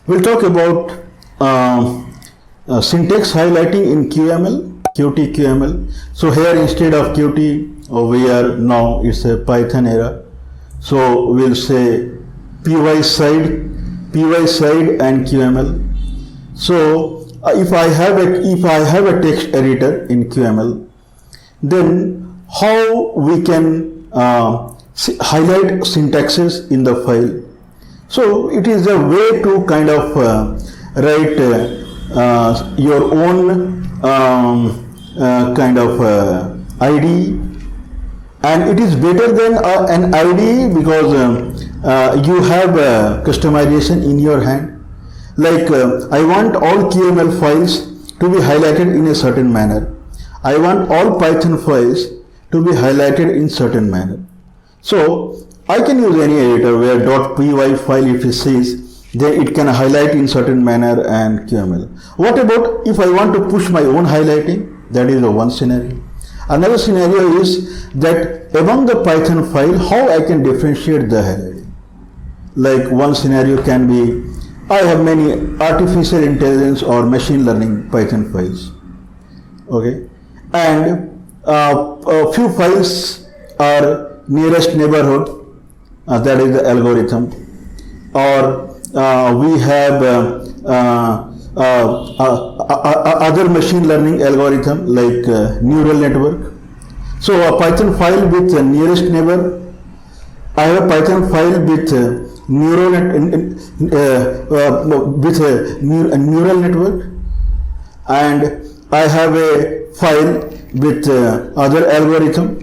We'll talk about syntax highlighting in QML, Qt QML. So here instead of Qt, we are now it's a Python era. So we'll say py side and QML. So if I have a text editor in QML, then how we can highlight syntaxes in the file. So it is a way to kind of write your own kind of IDE, and it is better than an IDE because you have customization in your hand. Like I want all QML files to be highlighted in a certain manner. I want all Python files to be highlighted in certain manner. So I can use any editor where .py file, if it says, then it can highlight in certain manner and QML. What about if I want to push my own highlighting? That is one scenario. Another scenario is that among the Python file, how I can differentiate the highlighting. Like one scenario can be, I have many artificial intelligence or machine learning Python files. Okay, and a few files are nearest neighborhood. That is the algorithm, or we have other machine learning algorithm like neural network. So a Python file with nearest neighbor, I have a Python file with neural network, and I have a file with other algorithm.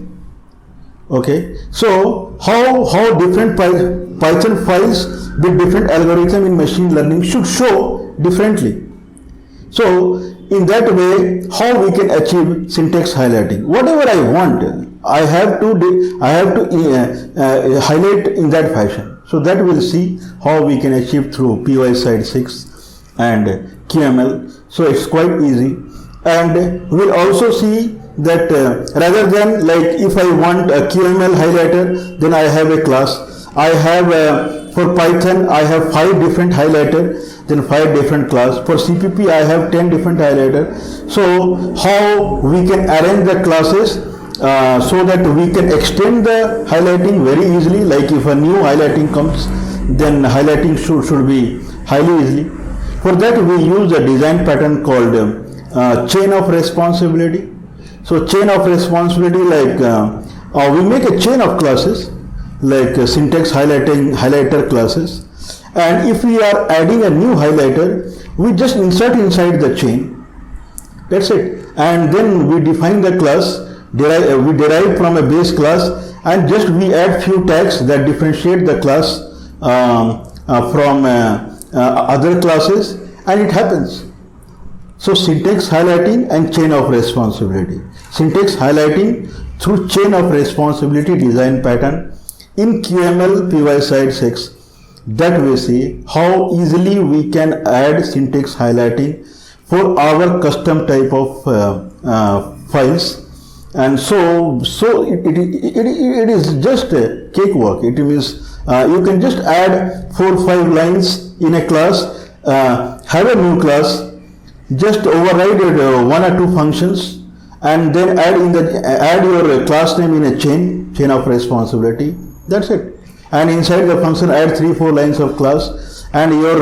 Okay, so how different Python files with different algorithm in machine learning should show differently. So in that way, how we can achieve syntax highlighting? Whatever I want, I have to highlight in that fashion. So that we'll see how we can achieve through py side 6 and QML. So it's quite easy, and we'll also see that rather than like if I want a QML highlighter, then I have a class. I have for Python I have 5 different highlighter, then 5 different class. For CPP I have 10 different highlighter. So how we can arrange the classes so that we can extend the highlighting very easily. Like if a new highlighting comes, then highlighting should be highly easily. For that we use a design pattern called chain of responsibility. So chain of responsibility, like we make a chain of classes like syntax highlighter classes, and if we are adding a new highlighter, we just insert inside the chain. That's it. And then we define the class, we derive from a base class, and just we add few tags that differentiate the class from other classes, and it happens. So syntax highlighting and chain of responsibility. Syntax highlighting through chain of responsibility design pattern in QML py side 6. That we see how easily we can add syntax highlighting for our custom type of files. And so it is just a cakewalk. It means you can just add 4 or 5 lines in a class, have a new class, just override 1 or 2 functions, and then add your class name in a chain of responsibility. That's it. And inside the function add 3 or 4 lines of class, and your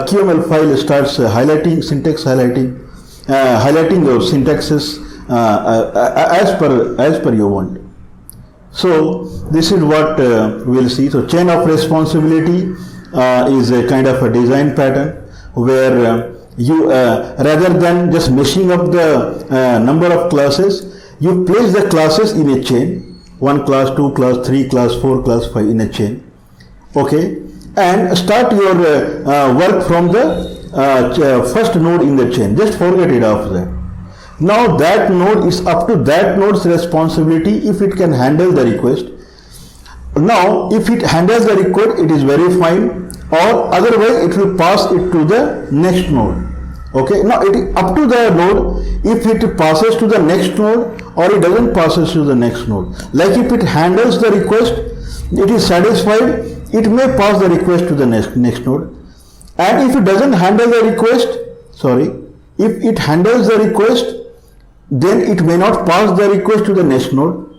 QML file starts highlighting syntax highlighting your syntaxes as per you want. So this is what we'll see. So chain of responsibility is a kind of a design pattern where you rather than just meshing up the number of classes, you place the classes in a chain, 1 class, 2 class, 3 class, 4 class, 5 in a chain. Okay, and start your work from the first node in the chain. Just forget it after that. Now that node is up to that node's responsibility if it can handle the request. Now if it handles the request, it is very fine, or otherwise it will pass it to the next node. Okay, now it is up to the node if it passes to the next node or it doesn't passes to the next node. Like if it handles the request, it is satisfied, it may pass the request to the next node. And if it doesn't handle the request, if it handles the request, then it may not pass the request to the next node.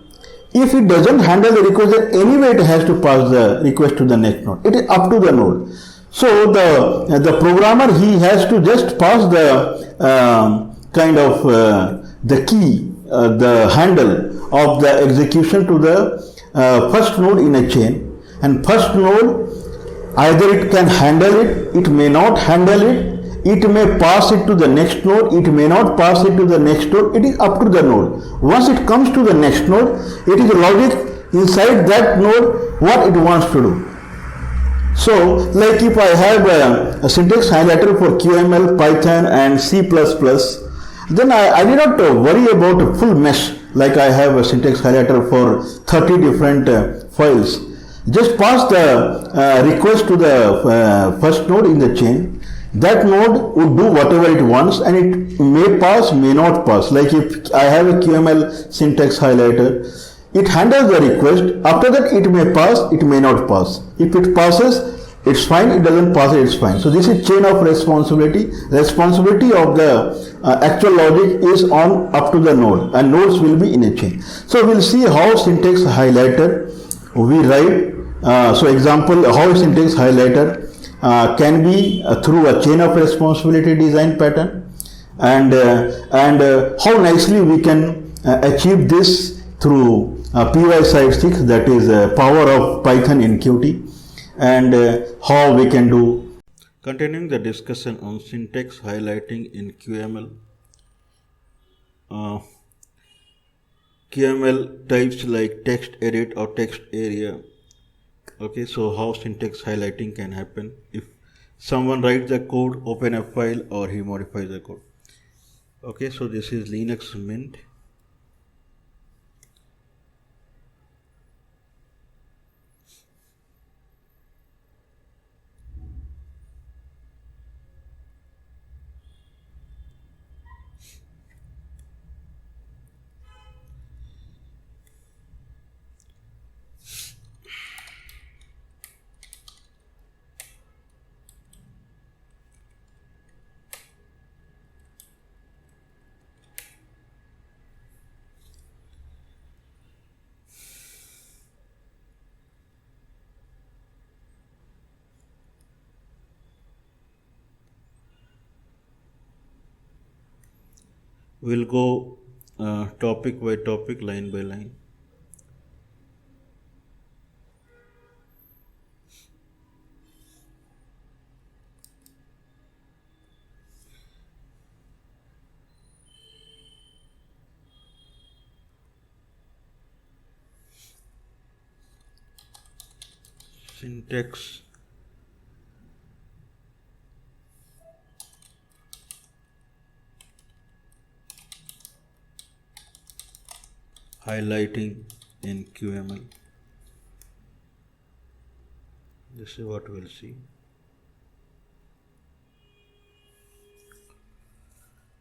If it doesn't handle the request, then anyway it has to pass the request to the next node. It is up to the node. So the programmer, he has to just pass the the key, the handle of the execution to the first node in a chain, and first node, either it can handle it, it may not handle it, it may pass it to the next node, it may not pass it to the next node. It is up to the node. Once it comes to the next node, it is logic inside that node what it wants to do. So, like if I have a syntax highlighter for QML, Python and C++, then I need not worry about a full mesh like I have a syntax highlighter for 30 different files. Just pass the request to the first node in the chain. That node would do whatever it wants, and it may pass, may not pass. Like if I have a QML syntax highlighter, it handles the request. After that, it may pass, it may not pass. If it passes, it's fine. It doesn't pass, it's fine. So this is chain of responsibility. Responsibility of the actual logic is on up to the node, and nodes will be in a chain. So we'll see how syntax highlighter we write. So example, how syntax highlighter can be through a chain of responsibility design pattern, and how nicely we can achieve this through PY side 6, that is power of Python in Qt, and how we can do. Continuing the discussion on syntax highlighting in QML. QML types like text edit or text area. Okay, so how syntax highlighting can happen if someone writes the code, open a file, or he modifies the code. Okay, so this is Linux Mint. We'll go topic by topic, line by line. Syntax highlighting in QML. This is what we'll see.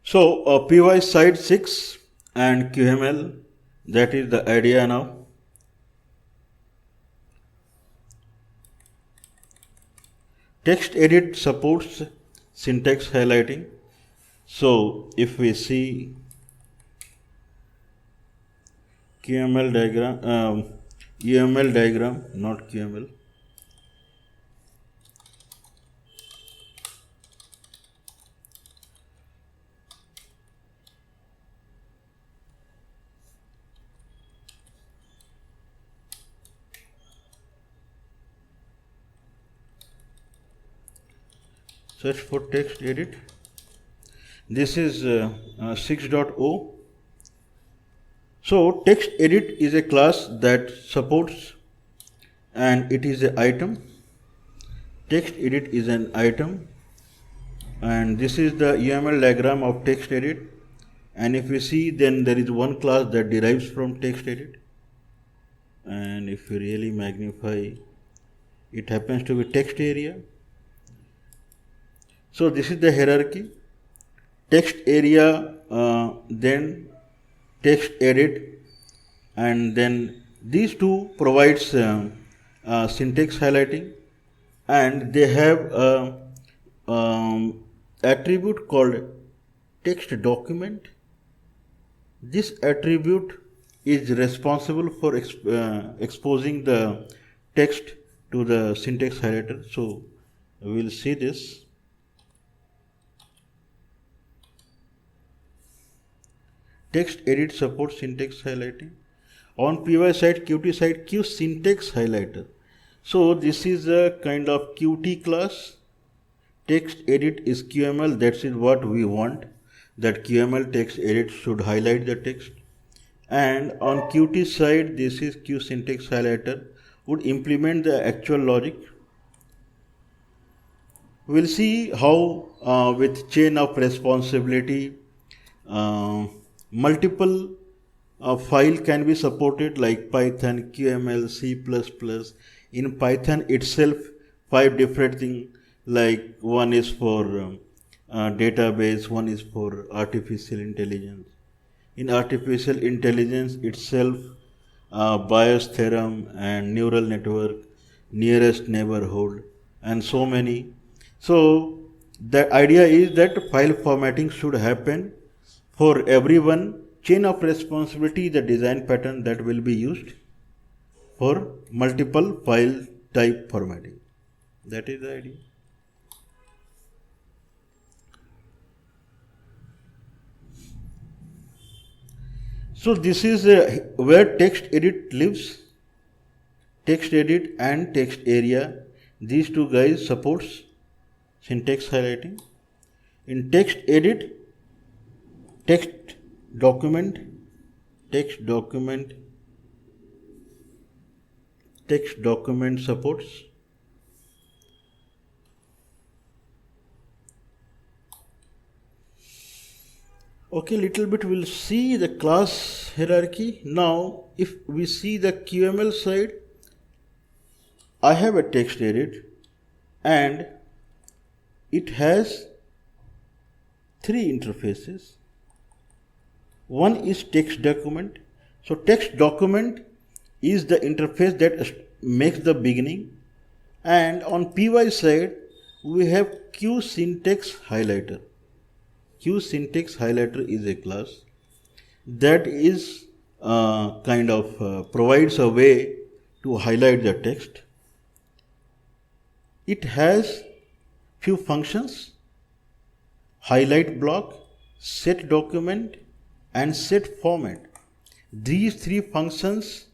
So PY side 6 and QML, that is the idea now. Text edit supports syntax highlighting. So if we see QML diagram, UML diagram, not QML. Search for text edit. This is 6.0. So text edit is a class that supports, and it is an item. Text edit is an item, and this is the UML diagram of text edit. And if we see, then there is one class that derives from text edit, and if we really magnify, it happens to be text area. So this is the hierarchy: text area, then text edit, and then these two provides syntax highlighting, and they have attribute called text document. This attribute is responsible for exposing the text to the syntax highlighter. So we will see this. Text edit supports syntax highlighting. On py side, qt side, q syntax highlighter. So this is a kind of qt class. Text edit is qml. That is what we want. That qml text edit should highlight the text. And on qt side, this is q syntax highlighter would implement the actual logic. We'll see how with chain of responsibility multiple file can be supported like Python, QML, C++. In Python itself, 5 different things, like one is for database, one is for artificial intelligence. In artificial intelligence itself, Bayes theorem and neural network, nearest neighborhood, and so many. So the idea is that file formatting should happen for everyone. Chain of responsibility, the design pattern that will be used for multiple file type formatting. That is the idea. So this is where text edit lives. Text edit and text area. These two guys supports syntax highlighting. In text edit, text document supports. Okay, little bit we'll see the class hierarchy. Now, if we see the QML side, I have a text edit and it has 3 interfaces. One is text document. So text document is the interface that makes the beginning, and on py side we have q syntax highlighter. Q syntax highlighter is a class that is kind of provides a way to highlight the text. It has few functions: highlight block, set document, and set format. These 3 functions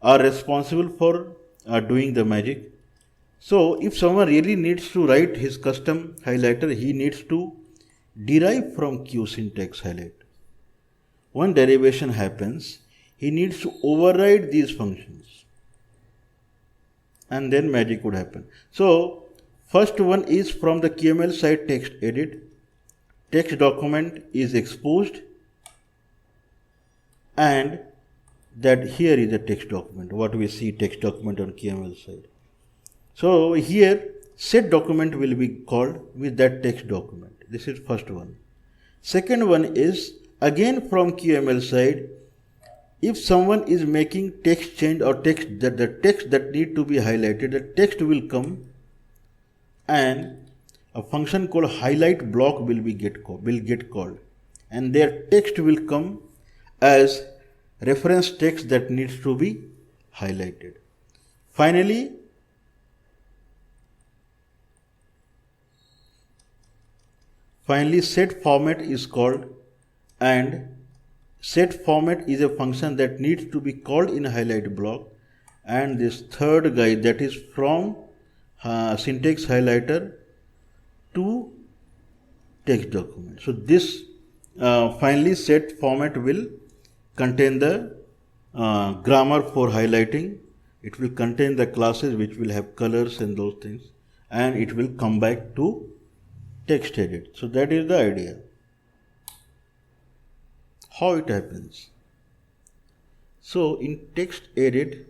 are responsible for doing the magic. So if someone really needs to write his custom highlighter, he needs to derive from q syntax highlighter. When derivation happens, he needs to override these functions, and then magic would happen. So first one is from the QML side, text edit. Text document is exposed, and that here is a text document, what we see text document on QML side. So here set document will be called with that text document. This is first one. Second one is again from QML side. If someone is making text change or text that the text that need to be highlighted, the text will come, and a function called highlight block will get called, and their text will come as reference text that needs to be highlighted. Finally, set format is called, and set format is a function that needs to be called in a highlight block. And this third guy, that is from syntax highlighter to text document. So this finally set format will contain the grammar for highlighting. It will contain the classes which will have colors and those things, and it will come back to text edit. So that is the idea. How it happens? So in text edit,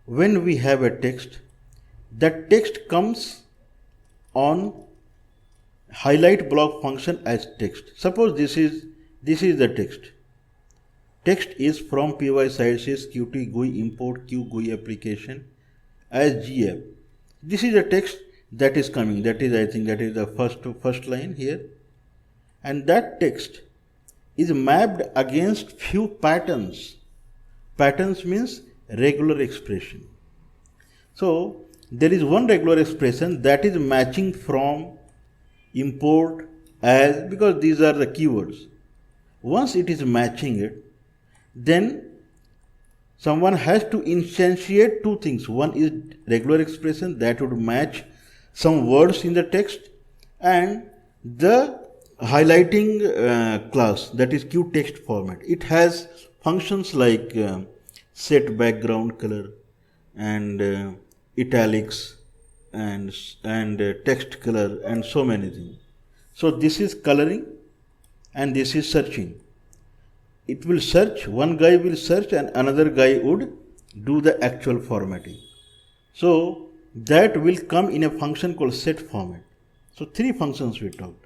when we have a text, that text comes on highlight block function as text. Suppose this is the text. Text is from py side sys qt GUI import q GUI application as gf. This is the text that is coming. That is, I think that is the first line here, and that text is mapped against few patterns. Patterns means regular expression. So there is one regular expression that is matching from import as, because these are the keywords. Once it is matching it, then someone has to instantiate two things. One is regular expression that would match some words in the text, and the highlighting class, that is QText format. It has functions like set background color and italics and text color and so many things. So this is coloring and this is searching. It will search, one guy will search and another guy would do the actual formatting. So that will come in a function called set format. So three functions we talked: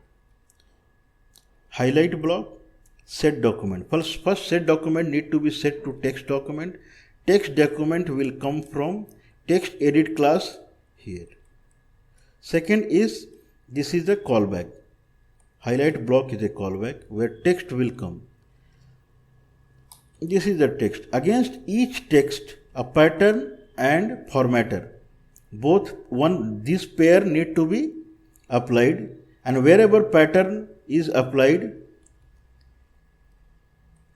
highlight block, set document. First set document need to be set to text document. Text document will come from text edit class here. Second is, this is the callback. Highlight block is a callback where text will come. This is the text. Against each text, a pattern and formatter, both this pair need to be applied, and wherever pattern is applied,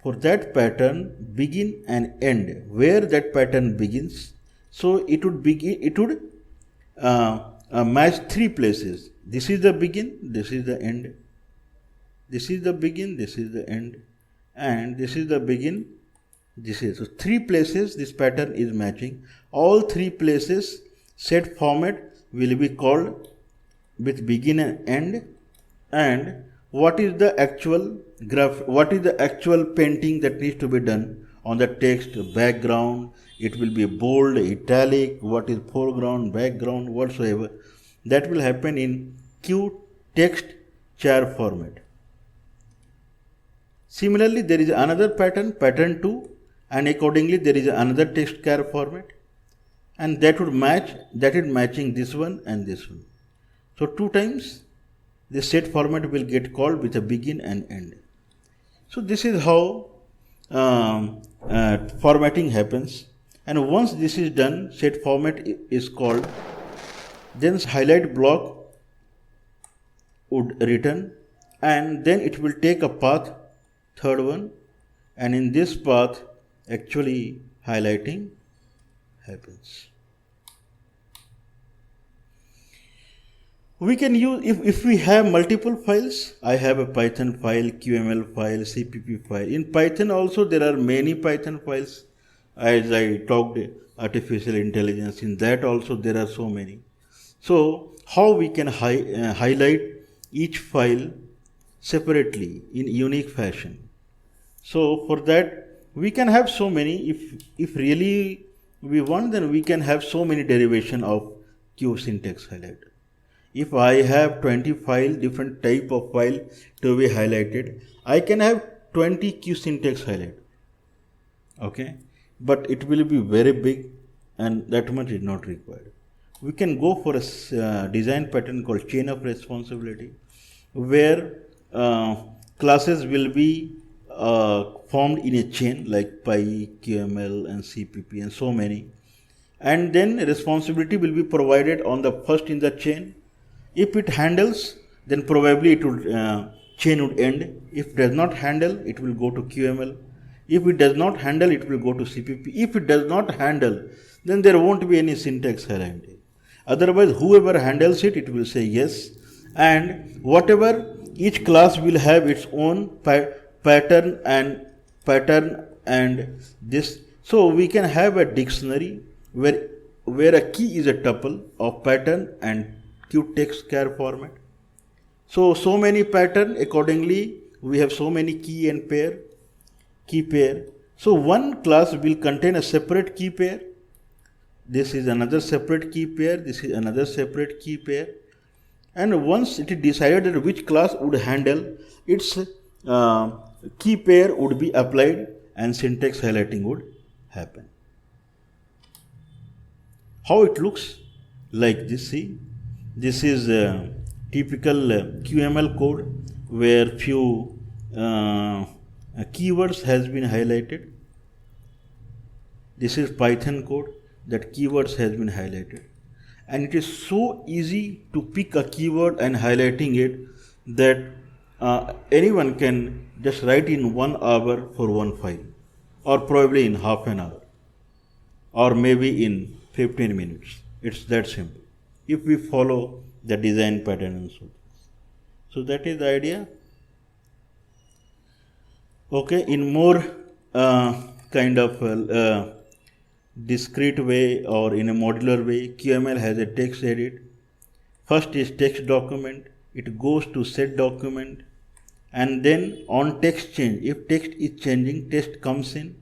for that pattern begin and end, where that pattern begins. So it would match three places. This is the begin, this is the end. This is the begin, this is the end, and this is the begin, this is. So three places this pattern is matching. All three places set format will be called with begin and end. And what is the actual graph, what is the actual painting that needs to be done on the text, background, it will be bold, italic, what is foreground, background, whatsoever, that will happen in QText char format. Similarly, there is another pattern, pattern 2, and accordingly there is another text char format, and that would match, that is matching this one and this one. So two times the set format will get called with a begin and end. So this is how formatting happens, and once this is done, set format is called, then highlight block would return, and then it will take a path, third one, and in this path actually highlighting happens. We can use, if we have multiple files, I have a Python file, QML file, CPP file. In Python also there are many Python files. As I talked artificial intelligence, in that also there are so many. So how we can highlight each file separately in unique fashion. So for that we can have so many, if really we want, then we can have so many derivation of Q syntax highlight. If I have 20 files, different type of file to be highlighted, I can have 20 Q syntax highlight. Okay, but it will be very big, and that much is not required. We can go for a design pattern called chain of responsibility, where classes will be formed in a chain like Py, QML and CPP and so many, and then responsibility will be provided on the first in the chain. If it handles, then probably it would chain would end. If it does not handle, it will go to QML. If it does not handle, it will go to CPP. If it does not handle, then there won't be any syntax highlighting. Otherwise, whoever handles it, it will say yes. And whatever, each class will have its own pattern and this. So we can have a dictionary where a key is a tuple of pattern and QText char format. So many pattern, accordingly we have so many key and key pair. So one class will contain a separate key pair. This is another separate key pair. This is another separate key pair. And once it is decided that which class would handle, its key pair would be applied and syntax highlighting would happen. How it looks? Like this, see, this is a typical QML code where few keywords has been highlighted. This is Python code that keywords has been highlighted, and it is so easy to pick a keyword and highlighting it that anyone can just write in 1 hour for one file, or probably in half an hour, or maybe in 15 minutes. It's that simple if we follow the design pattern and so. So that is the idea. Okay, in more kind of discrete way or in a modular way, QML has a text edit. First is text document, it goes to set document, and then on text change, if text is changing, text comes in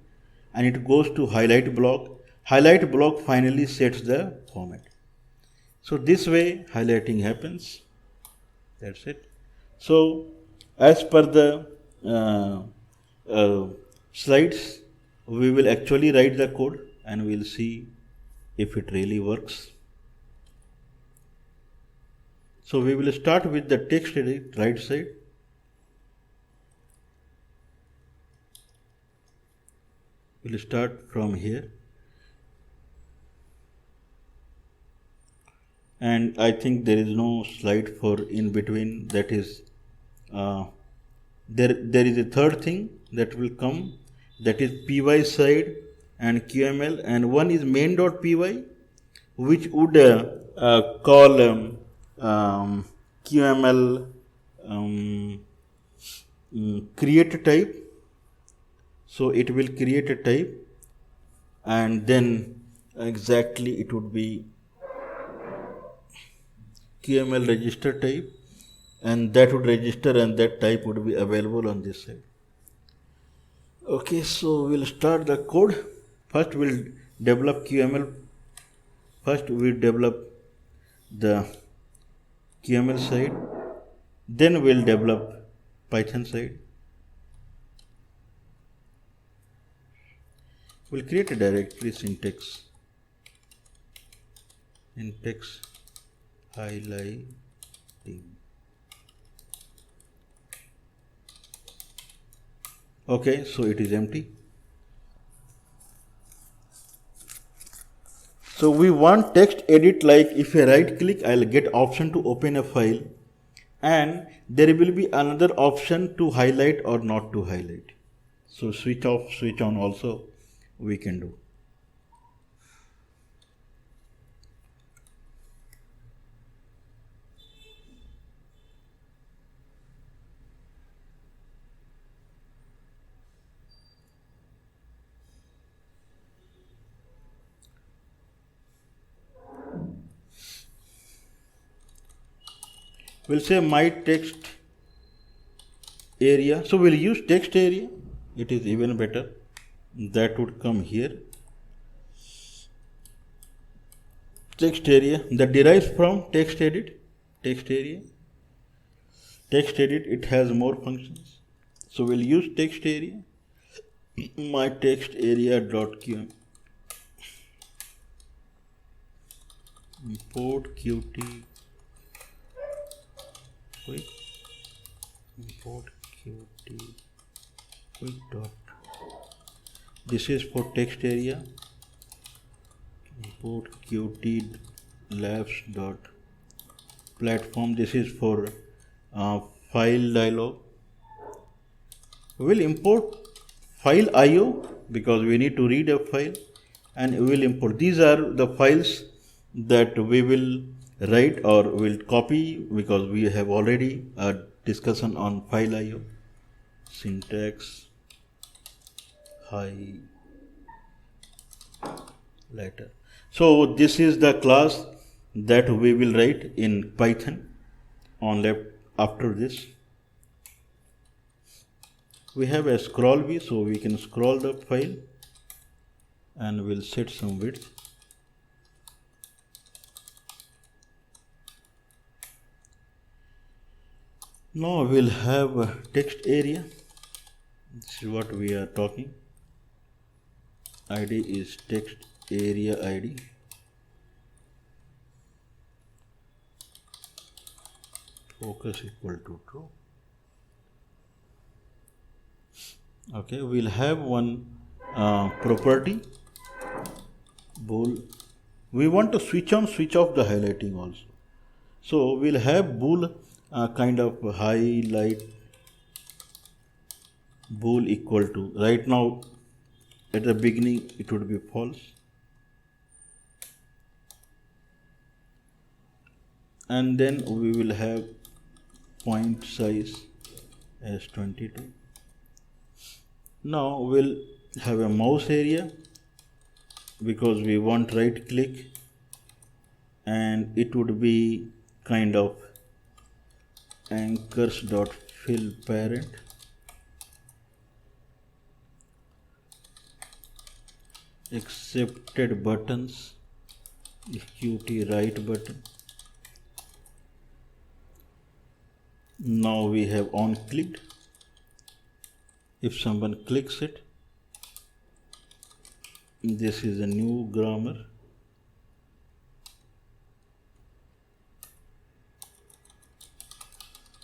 and it goes to highlight block. Highlight block finally sets the format. So this way highlighting happens. That's it. So as per the slides, we will actually write the code and we'll see if it really works. So we will start with the text edit right side. We'll start from here. And I think there is no slide for in between. That is, there is a third thing that will come, that is py side and QML, and one is main.py, which would call QML create type. So it will create a type, and then exactly it would be QML register type, and that would register and that type would be available on this side. Okay, so we'll start the code. First we'll develop QML. First we develop the QML side, then we'll develop Python side. We'll create a directory syntax highlighting. Okay, so it is empty. So we want text edit, like if I right click, I'll get option to open a file, and there will be another option to highlight or not to highlight. So switch off, switch on also we can do. We'll say my text area. So we'll use text area. It is even better. That would come here. Text area that derives from text edit. Text area. Text edit, it has more functions. So we'll use text area. My text area.qm. Import qt. Quick. Import qt. Quick dot. This is for text area. Import qt labs dot platform. This is for file dialog. We will import file IO because we need to read a file, and we will import. These are the files that we will write or will copy, because we have already a discussion on file IO. Syntax highlighter. So this is the class that we will write in Python on left after this. We have a scroll view, so we can scroll the file and we'll set some width. Now we'll have a text area. This is what we are talking. ID is text area ID. Focus equal to true. Okay, we'll have one property bool. We want to switch on, switch off the highlighting also. So we'll have bool kind of highlight bool equal to, right now at the beginning it would be false, and then we will have point size as 22. Now we'll have a mouse area because we want right click, and it would be kind of anchors dot fill parent. Accepted buttons is Qt right button. Now we have on clicked. If someone clicks it, this is a new grammar.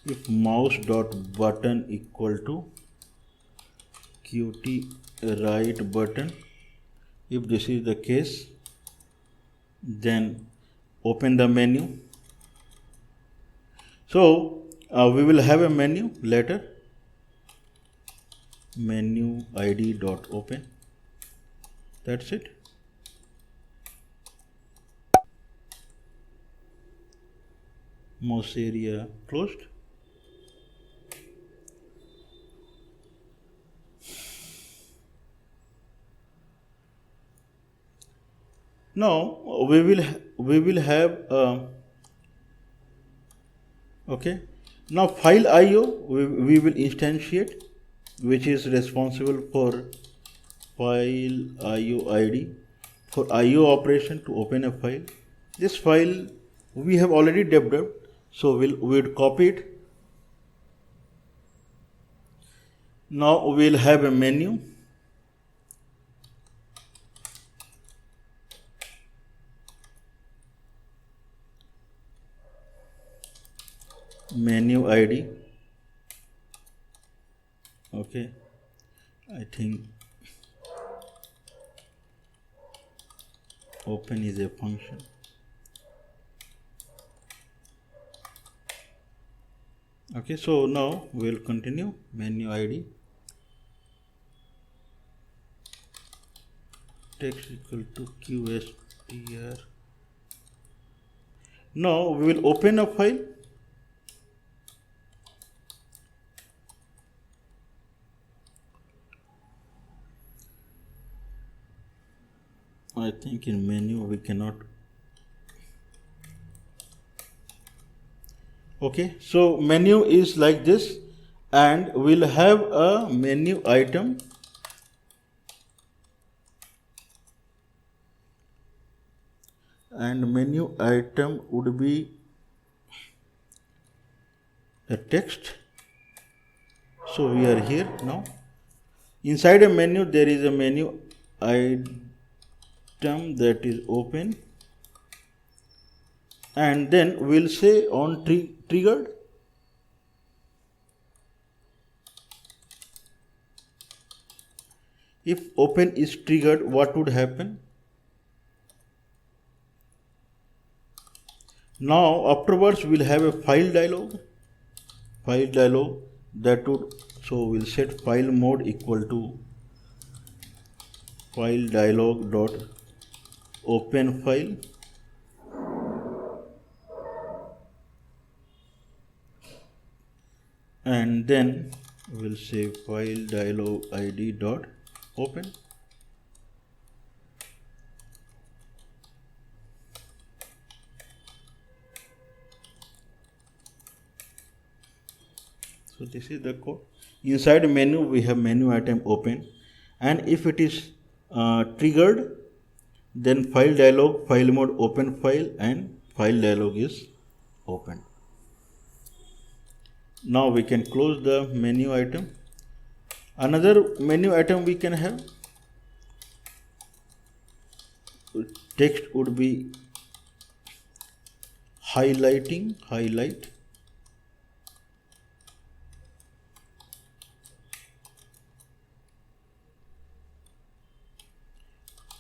If mouse dot button equal to Qt right button, if this is the case, then open the menu. So we will have a menu later. Menu id dot open. That's it. Mouse area closed. Now we will have okay. Now file IO we will instantiate, which is responsible for file IO ID for IO operation to open a file. This file we have already developed, so we'll copy it. Now we'll have a menu. Menu ID. Okay, I think open is a function. Okay, so now we'll continue. Menu ID text equal to QSTR. Now we will open a file. I think in menu we cannot. Okay, so menu is like this, and we'll have a menu item. And menu item would be the text. So we are here now. Inside a menu there is a menu item that is open, and then we'll say on triggered. If open is triggered, what would happen? Now afterwards we'll have a file dialog. File dialog that would, so we'll set file mode equal to file dialog dot open file. And then we'll say file dialog id dot open. So this is the code. Inside menu we have menu item open, and if it is triggered, then file dialog, file mode, open file, and file dialog is open. Now we can close the menu item. Another menu item we can have, text would be highlighting, highlight.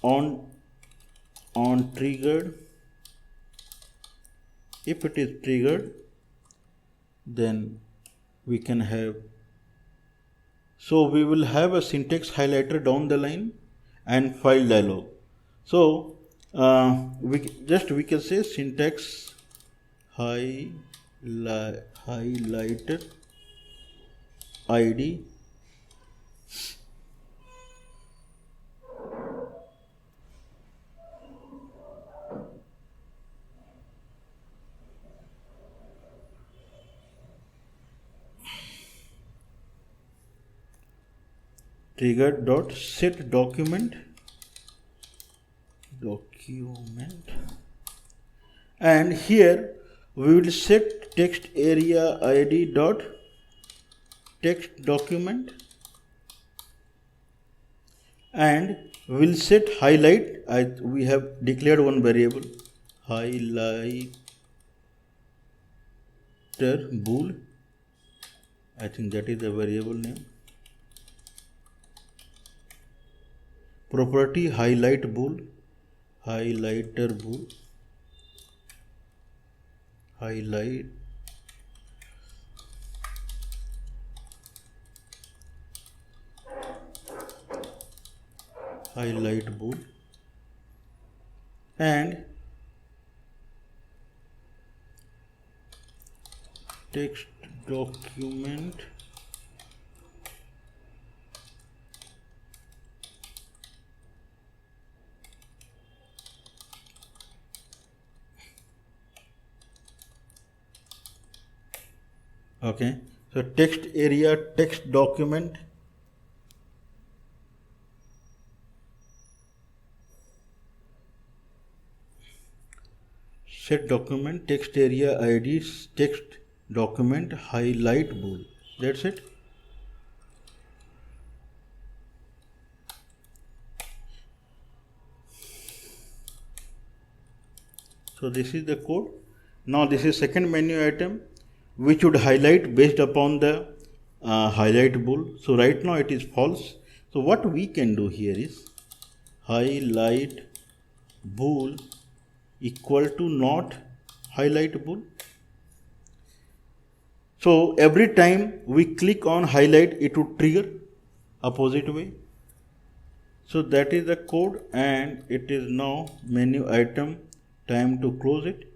On triggered, if it is triggered, then we can have, so we will have a syntax highlighter down the line and file dialog. So we can say syntax highlighter ID trigger dot set document, and here we will set text area ID dot text document, and we'll set highlight. We have declared one variable, highlighter bool. I think that is the variable name. Property highlight bool, highlighter bool, highlight bool, and text document okay. So text area text document, set document text area ID text document highlight bool. That's it. So this is the code. Now this is second menu item, which would highlight based upon the highlight bool. So right now it is false. So what we can do here is highlight bool equal to not highlight bool. So every time we click on highlight, it would trigger opposite way. So that is the code, and it is now menu item. Time to close it.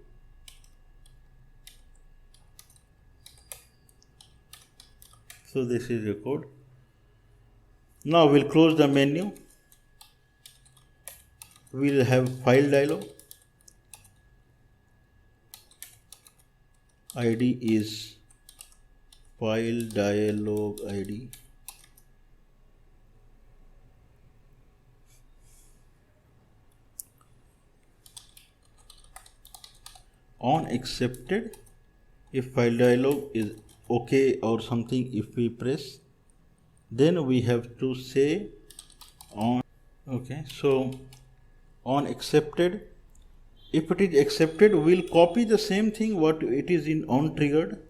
So this is the code. Now we'll close the menu. We'll have file dialog. ID is file dialog ID. On accepted, if file dialog is okay or something, if we press, then we have to say on. Okay, so on accepted, if it is accepted, we'll copy the same thing what it is in on triggered.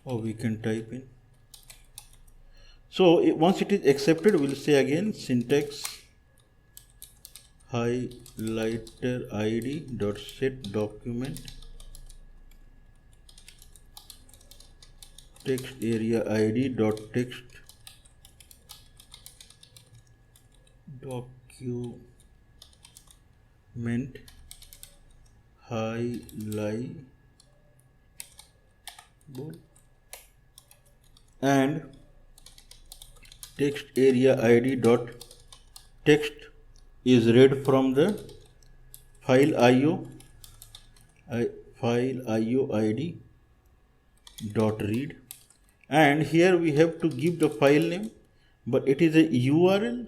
Or we can type in. So once it is accepted, we'll say again syntax highlighter ID dot set document text area ID dot text document highlight bool, and text area ID dot text is read from the file IO ID dot read, and here we have to give the file name, but it is a URL,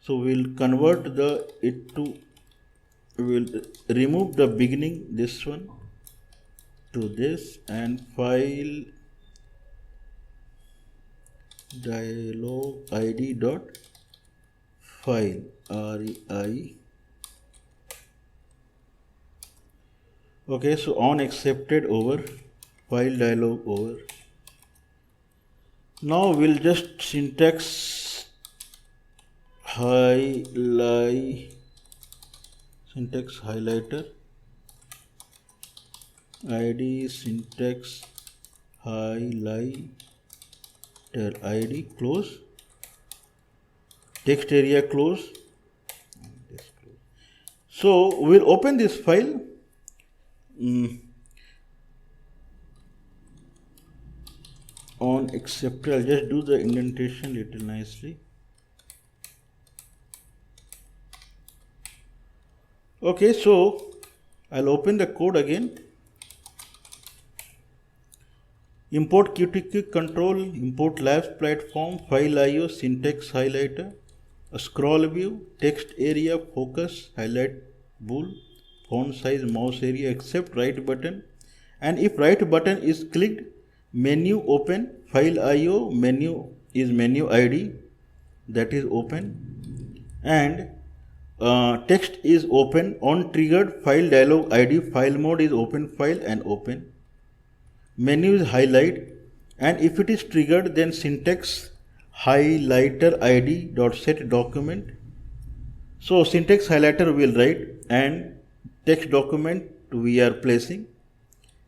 so we'll convert it to we will remove the beginning, this one, to this, and file dialog id dot file rei. Okay, so on accepted over, file dialog over. Now we'll just syntax highlighter id, syntax highlighter id, close, text area close. So we'll open this file. On accepted, I'll just do the indentation little nicely. Okay, so I'll open the code again. Import Qt control, import labs platform, file IO, syntax highlighter, a scroll view, text area, focus, highlight bool, font size, mouse area, accept, right button, and if right button is clicked, menu open, file IO, menu is menu ID, that is open, and text is open, on triggered, file dialog ID, file mode is open file and open. Menu is highlight, and if it is triggered, then syntax highlighter id dot set document. So syntax highlighter will write, and text document we are placing,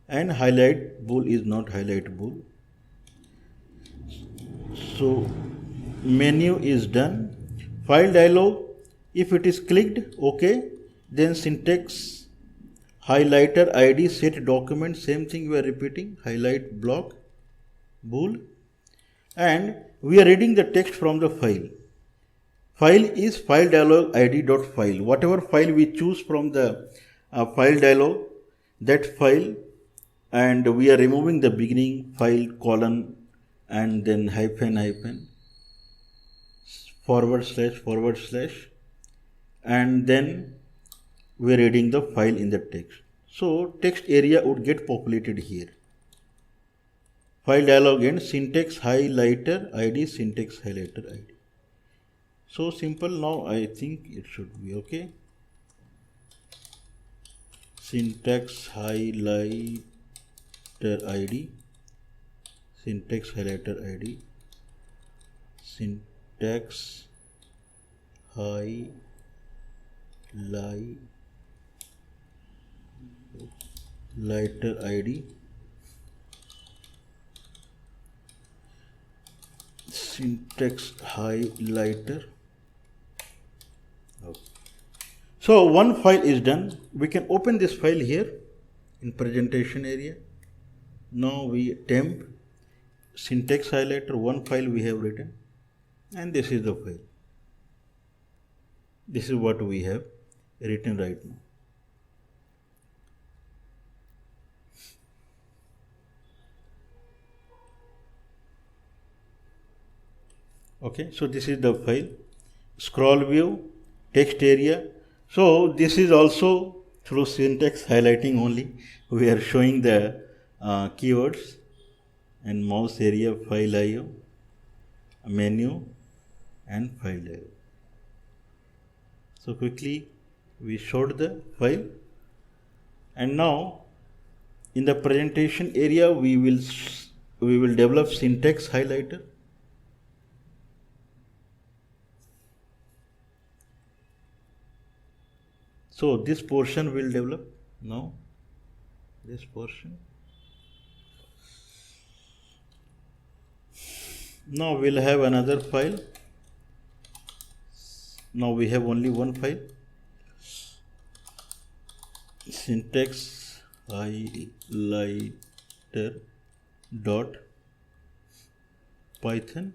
and highlight bool is not highlight bool. So menu is done. File dialog, if it is clicked, okay, then syntax highlighter id set document, same thing we are repeating, highlight block bool, and we are reading the text from the file. File is file dialog id dot file. Whatever file we choose from the file dialog, that file, and we are removing the beginning file colon and then hyphen forward slash, and then we are reading the file in the text. So text area would get populated here. File dialog and syntax highlighter id, syntax highlighter id. So simple. Now I think it should be okay. Syntax highlighter id, syntax highlighter id, syntax highlighter id, syntax highlighter. Okay. So one file is done. We can open this file here in presentation area. Now we temp syntax highlighter, one file we have written, and this is the file. This is what we have written right now. Okay, so this is the file, scroll view, text area. So this is also through syntax highlighting only. We are showing the keywords, and mouse area, file IO, menu, and file IO. So quickly we showed the file, and now in the presentation area we will develop syntax highlighter. So this portion will develop now. This portion. Now we'll have another file. Now we have only one file. Syntax highlighter dot Python.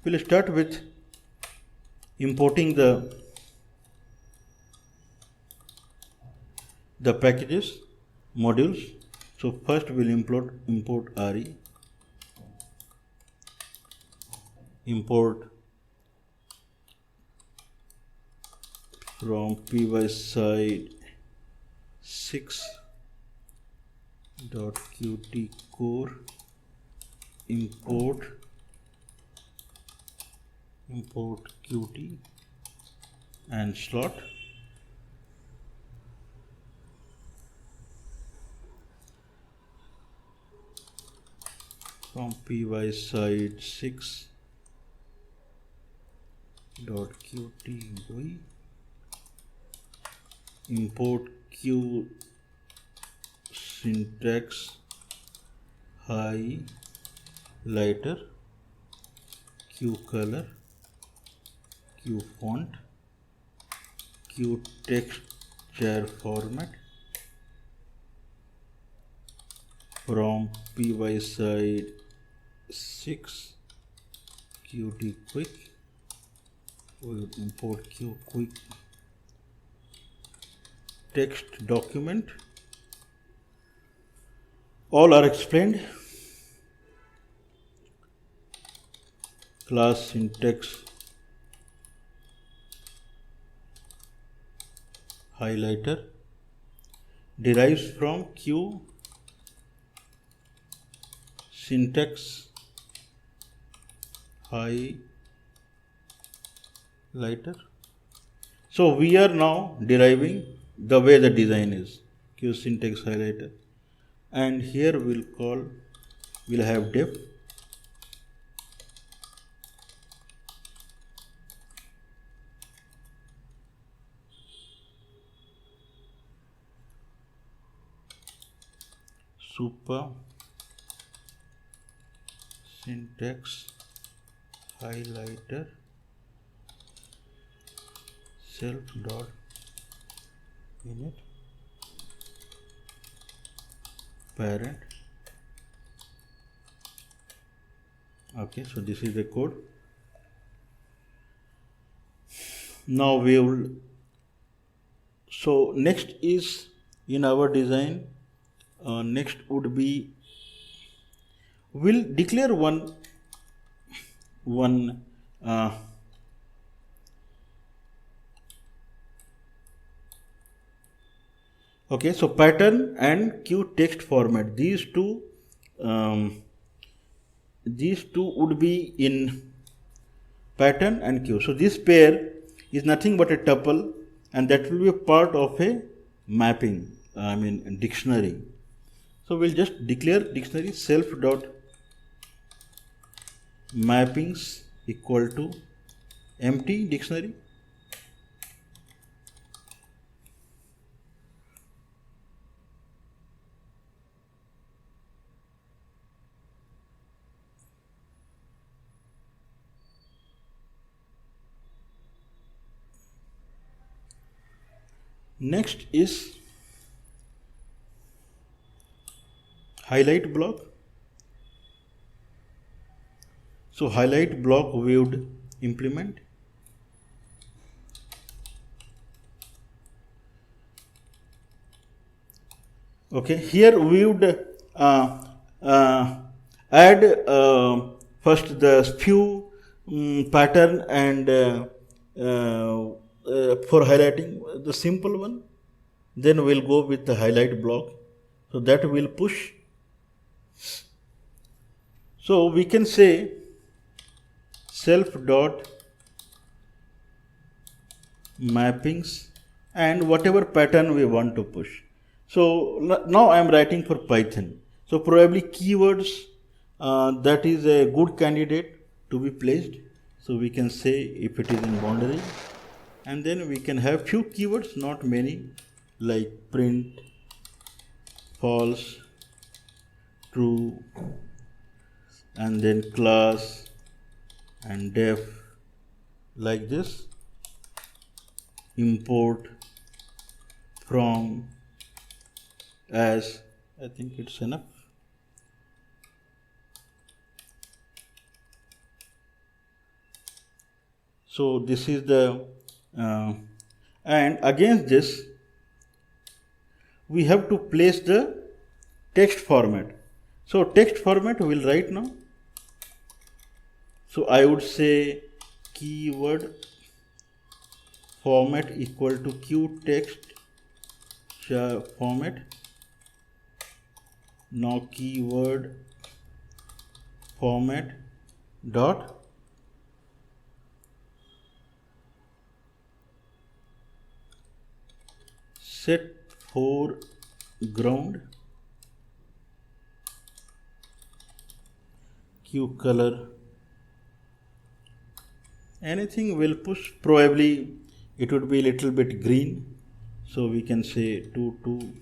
We'll start with importing the packages, modules. So first we'll import RE, import from py side 6.qt core, import qt and slot. From py side 6.qt GUI, import q syntax highlighter, q color, q font, q texture format. From py side 6 qt quick, we will import q quick text document. All are explained. Class syntax highlighter derives from q syntax highlighter. So we are now deriving the way the design is, q syntax highlighter, and here we'll have def super syntax highlighter self dot init parent. Okay, so this is the code. Now we will, so next is in our design, next would be, we'll declare one okay, so pattern and q text format, these two would be in pattern and q. So this pair is nothing but a tuple, and that will be a part of a mapping, dictionary. So we'll just declare dictionary self dot mappings equal to empty dictionary. Next is highlight block. So highlight block we would implement. Okay, here we would add first the few pattern and for highlighting the simple one, then we'll go with the highlight block. So that will push. So we can say self dot mappings and whatever pattern we want to push. So now I am writing for Python. So probably keywords, that is a good candidate to be placed. So we can say if it is in boundary, and then we can have few keywords, not many, like print, false, true, and then class and def, like this. Import from as, I think it's enough. So this is the and against this we have to place the text format. So text format we will write now. So I would say keyword format equal to q text format. Now keyword format dot set foreground q color. Anything will push, probably it would be a little bit green, so we can say 22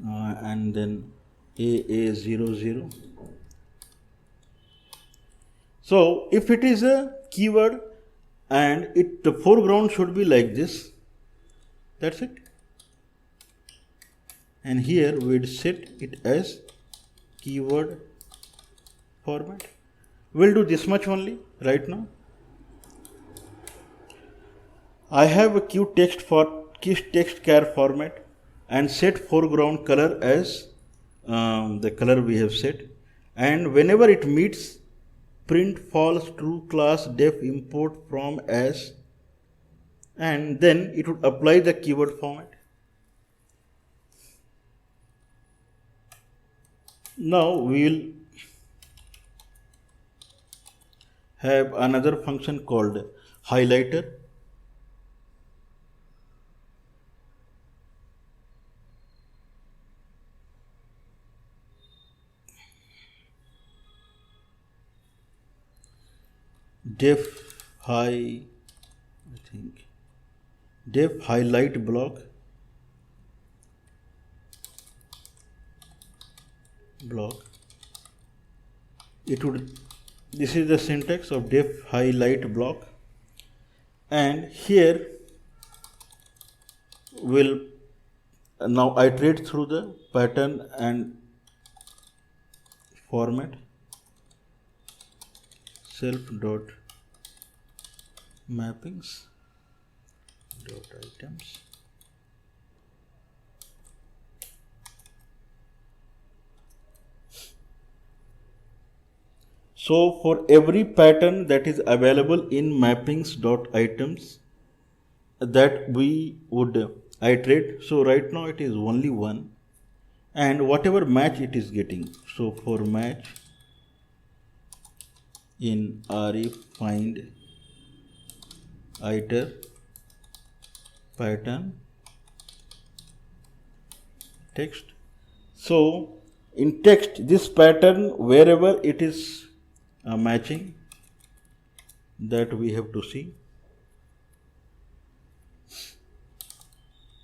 and then AA00. So if it is a keyword and the foreground should be like this, that's it. And here we'd set it as keyword format. We'll do this much only right now. I have a q text char format and set foreground color as the color we have set, and whenever it meets print false true class def import from as, and then it would apply the keyword format. Now we will have another function called highlighter. Def highlight block it would, this is the syntax of def highlight block, and here will now iterate through the pattern and format self dot mappings dot items. So for every pattern that is available in mappings dot items that we would iterate. So right now it is only one, and whatever match it is getting. So for match in re find iter pattern text. So in text, this pattern wherever it is matching, that we have to see.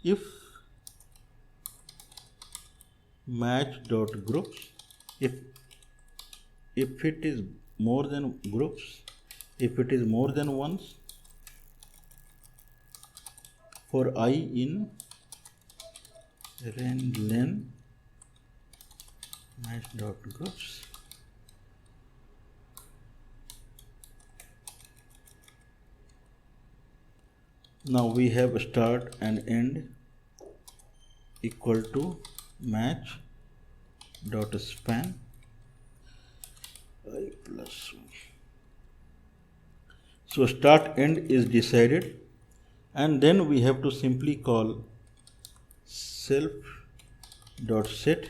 If match dot groups, if it is more than groups, if it is more than ones, for I in len match dot groups, now we have start and end equal to match dot span I plus 1. So start end is decided, and then we have to simply call self dot set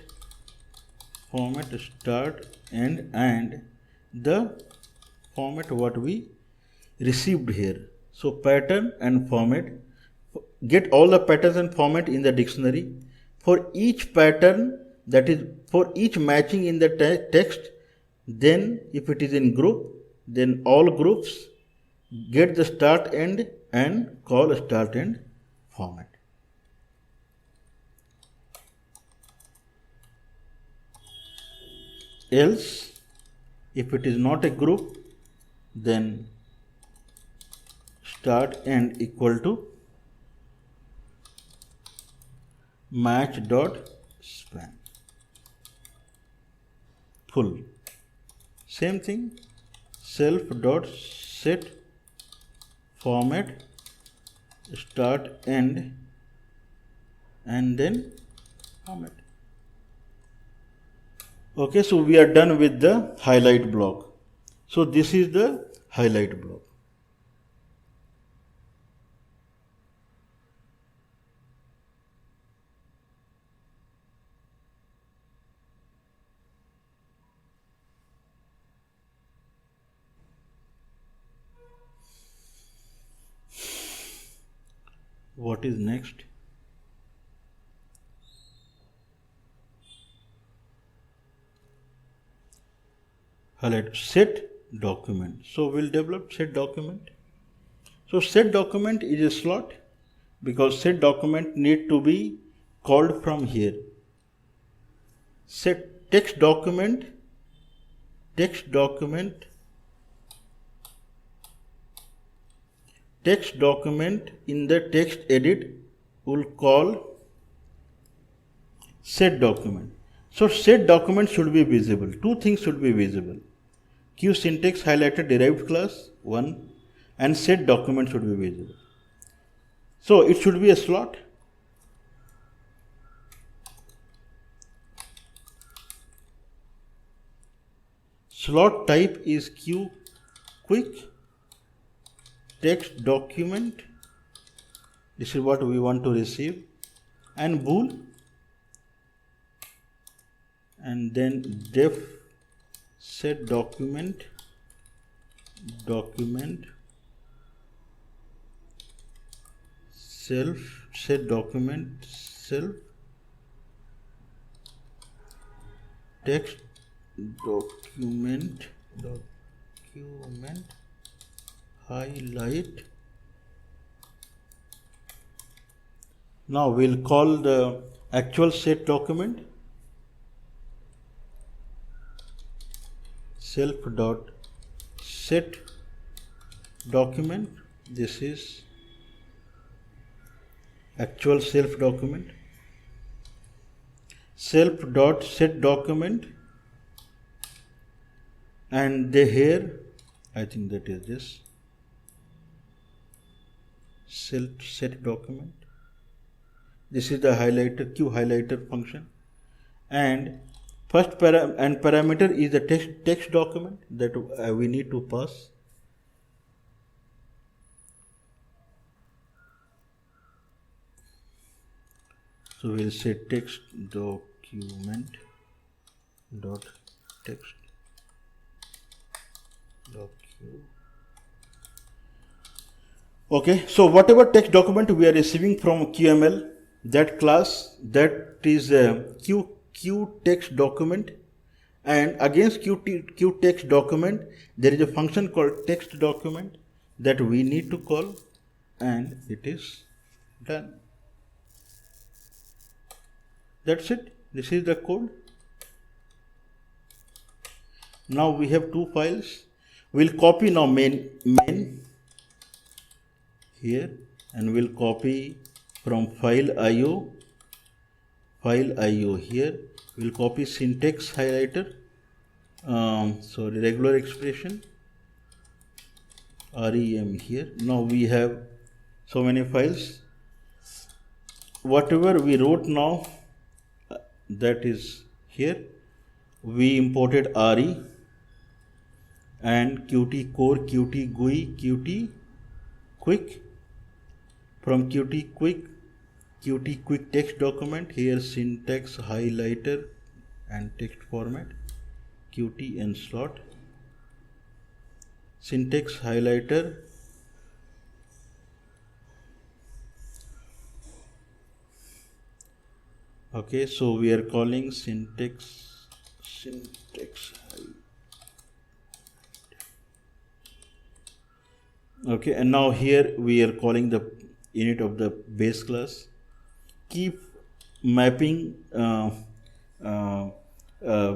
format start end and the format what we received here. So pattern and format, get all the patterns and format in the dictionary. For each pattern, that is for each matching in the text, then if it is in group, then all groups get the start end and call start end format. Else, if it is not a group, then start end equal to match dot span full. Same thing, self dot set format, start, end, and then format. Okay, so we are done with the highlight block. So this is the highlight block. What is next? Highlight set document. So we'll develop set document. So set document is a slot because set document need to be called from here. Set text document, text document, text document in the text edit will call set document. So set document should be visible. Two things should be visible. Q syntax highlighted derived class 1 and set document should be visible. So it should be a slot. Slot type is Q quick text document. This is what we want to receive, and bool, and then def set document self set document self text document highlight. Now we'll call the actual set document self dot set document. This is actual self document. Self dot set document, and they here, I think that is this self set document. This is the highlighter Q highlighter function, and first parameter is the text document that we need to pass. So we'll say text document dot text document. Okay, so whatever text document we are receiving from QML, that class, that is Q text document, and against Q text document there is a function called text document that we need to call, and it is done. That's it. This is the code. Now we have two files. We'll copy now main here, and we'll copy from file IO here. We'll copy syntax highlighter, sorry, regular expression rem here. Now we have so many files. Whatever we wrote now, that is here. We imported RE and Qt core, Qt GUI, Qt quick. From Qt quick text document, here syntax highlighter and text format, Qt and slot, syntax highlighter, okay, so we are calling syntax okay, and now here we are calling the init of the base class. Keep mapping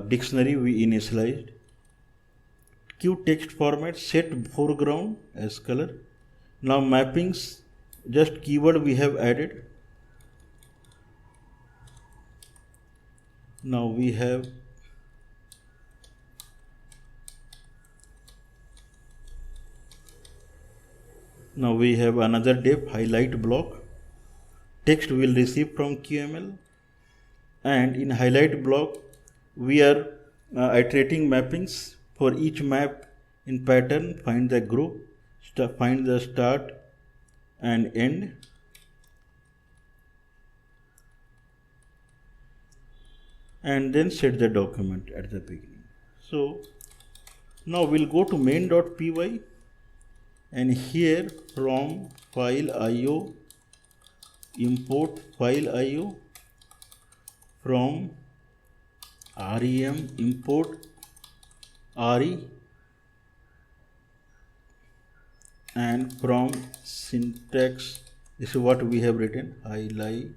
dictionary we initialized. Q text format, set foreground as color. Now mappings, just keyword we have added. Now we have Now we have another div highlight block. Text will receive from QML, and in highlight block we are iterating mappings. For each map in pattern, find the group, find the start and end, and then set the document at the beginning. So now we'll go to main.py, and here from file IO import file IO, from REM import RE, and from syntax, this is what we have written, highlighter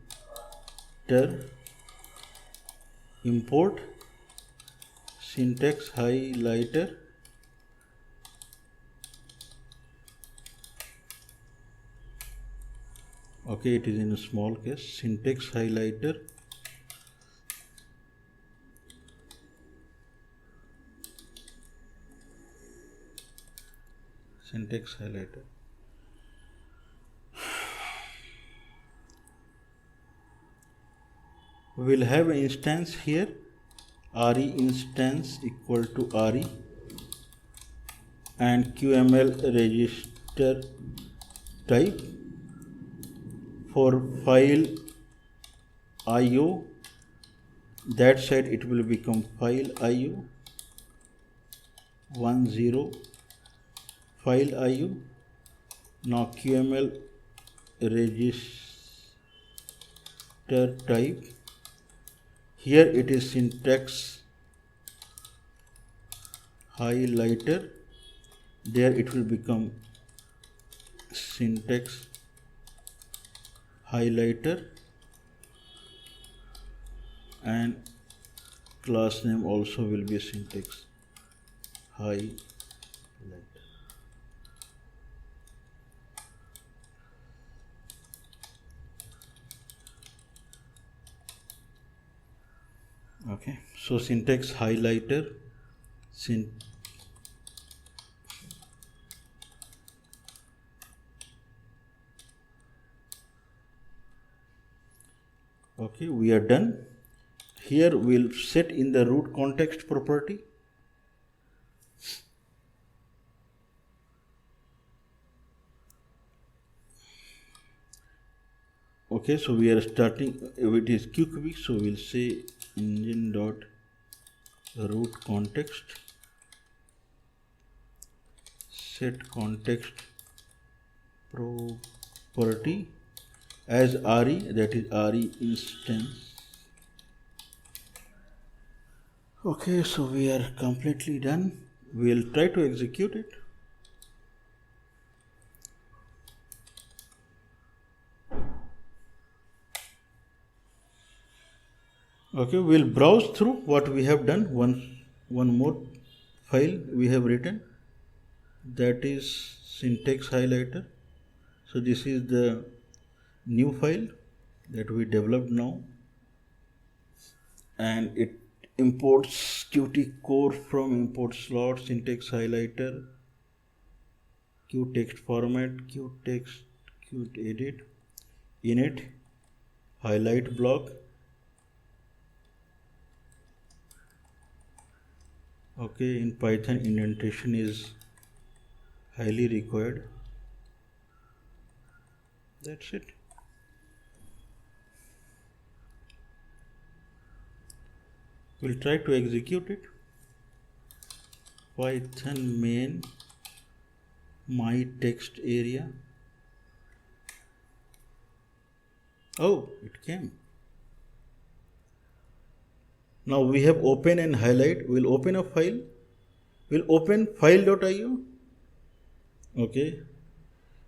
import syntax highlighter, okay, it is in a small case, syntax highlighter, syntax highlighter. We will have an instance here, RE instance equal to RE, and QML register type. For file IO, that side it will become file IO 10 file IO. Now QML register type, here it is syntax highlighter, there it will become syntax highlighter, and class name also will be syntax highlighter. Okay, so syntax highlighter, okay, we are done. Here we'll set in the root context property. Okay, so we are starting, if it is QQuick, so we'll say engine dot root context, set context property as RE, that is RE instance. Okay, so we are completely done. We'll try to execute it. Okay, we'll browse through what we have done. One more file we have written, that is syntax highlighter. So this is the new file that we developed now, and it imports Qt core from import slot, syntax highlighter, Qtext format, Qtext, Qedit, init, highlight block. Okay, in Python indentation is highly required. That's it. We'll try to execute it. Python main my text area. Oh, it came. Now we have open and highlight. We'll open a file. We'll open file.io. Okay.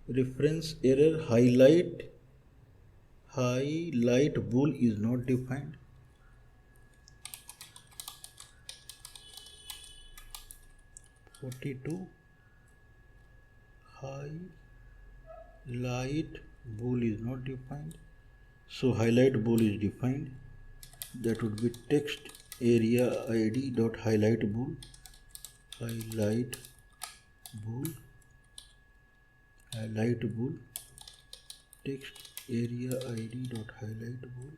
Reference error, highlight bool is not defined. (42) highlight bool is not defined. So highlight bool is defined. That would be text area id dot highlight bool, highlight bool text area id dot highlight bool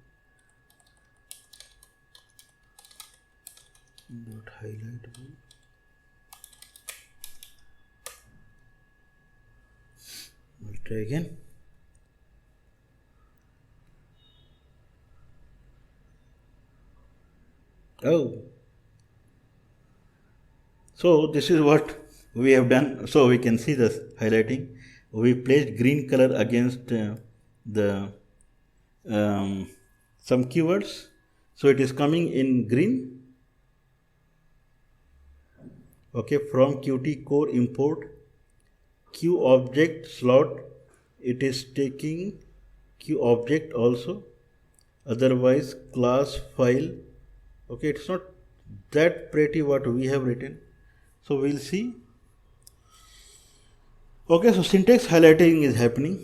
dot highlight bool. We'll try again. Oh, so this is what we have done. So we can see this highlighting. We placed green color against the some keywords, so it is coming in green. Okay, from Qt core import Q object slot, it is taking Q object also, otherwise class file. Okay, it's not that pretty what we have written, so we'll see. Okay, so syntax highlighting is happening.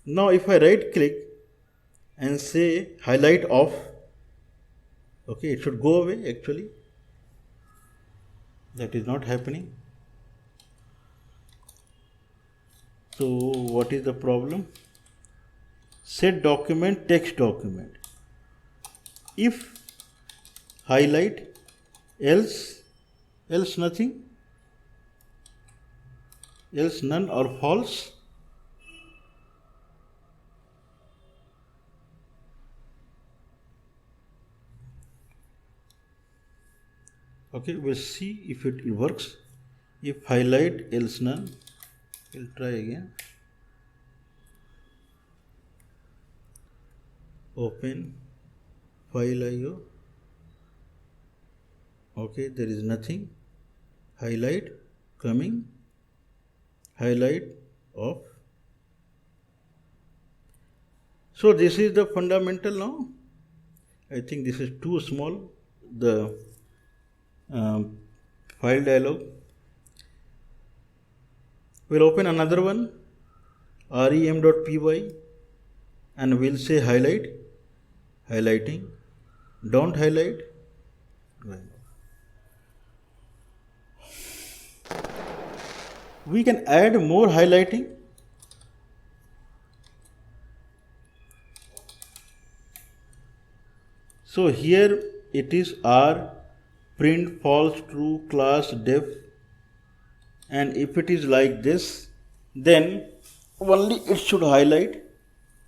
Now if I right click and say highlight off, okay, it should go away. Actually that is not happening. So what is the problem? Set document text document. If highlight, else nothing, else none or false. Okay, we'll see if it works. If highlight, else none. We'll try again. Open file IO. Okay, there is nothing. Highlight coming, highlight off. So this is the fundamental now. I think this is too small, the file dialog. We'll open another one, rem.py, and we'll say highlight, highlighting, don't highlight. We can add more highlighting. So here it is R print false true class def, and if it is like this, then only it should highlight.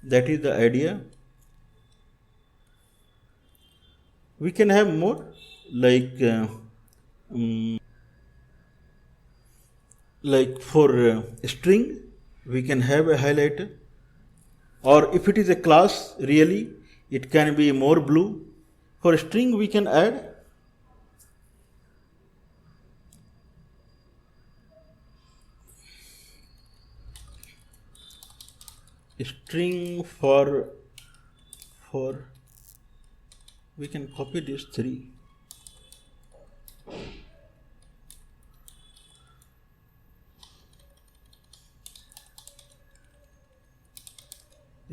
That is the idea. We can have more, like for string we can have a highlighter, or if it is a class, really it can be more blue. For string we can add string for we can copy this 3.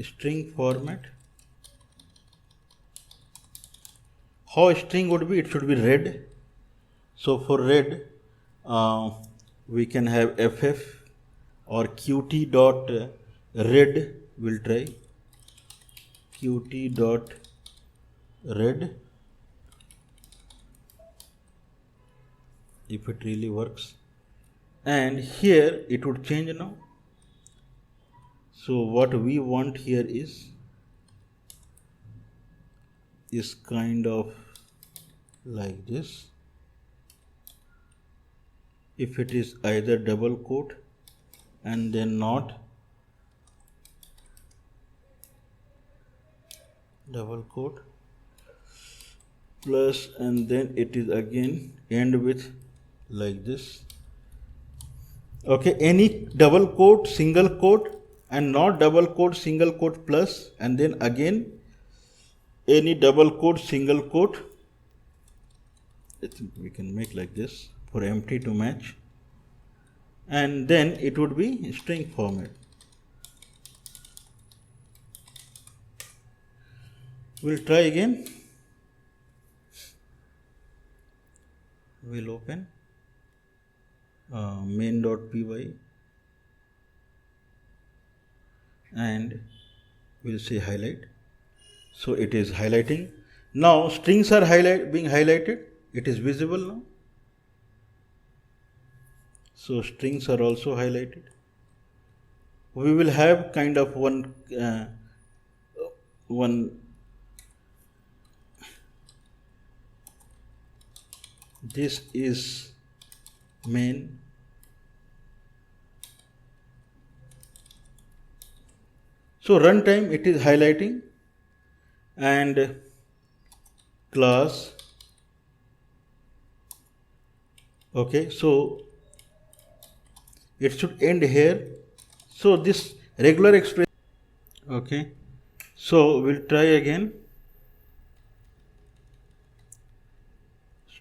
String format. How string would be? It should be red. So for red, we can have ff or qt dot red. We'll try qt dot red. If it really works, and here it would change now. So what we want here is kind of like this. If it is either double quote and then not double quote plus, and then it is again end with like this. Okay, any double quote, single quote, and not double quote, single quote plus, and then again any double quote, single quote. I think we can make like this for empty to match, and then it would be string format. We'll try again. We'll open main.py. and we'll say highlight. So it is highlighting. Now strings are being highlighted. It is visible now. So strings are also highlighted. We will have kind of one this is main, so runtime it is highlighting, and class, okay, so it should end here. So this regular expression, okay, so we'll try again.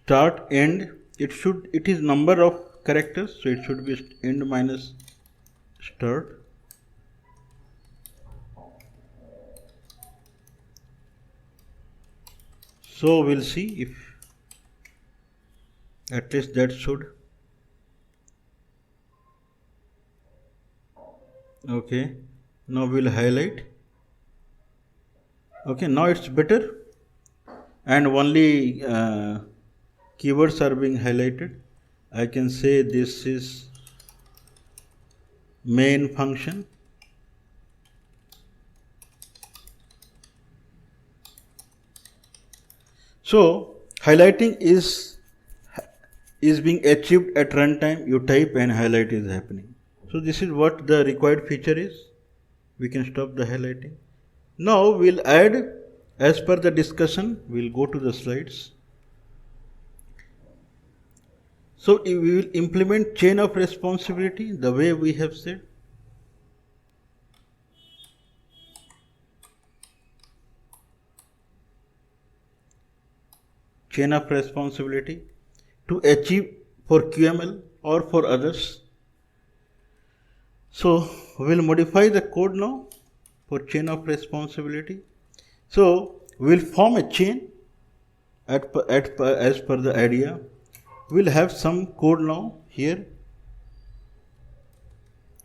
Start, end, it is number of characters, so it should be end minus start. So we'll see if at least that should, okay, now we'll highlight, okay, now it's better, and only keywords are being highlighted. I can say this is main function. So highlighting is being achieved at runtime. You type and highlight is happening. So this is what the required feature is. We can stop the highlighting. Now we'll add, as per the discussion, we'll go to the slides. So we will implement chain of responsibility the way we have said. Chain of responsibility to achieve for QML or for others. So we'll modify the code now for chain of responsibility. So we'll form a chain as per the idea. We'll have some code now here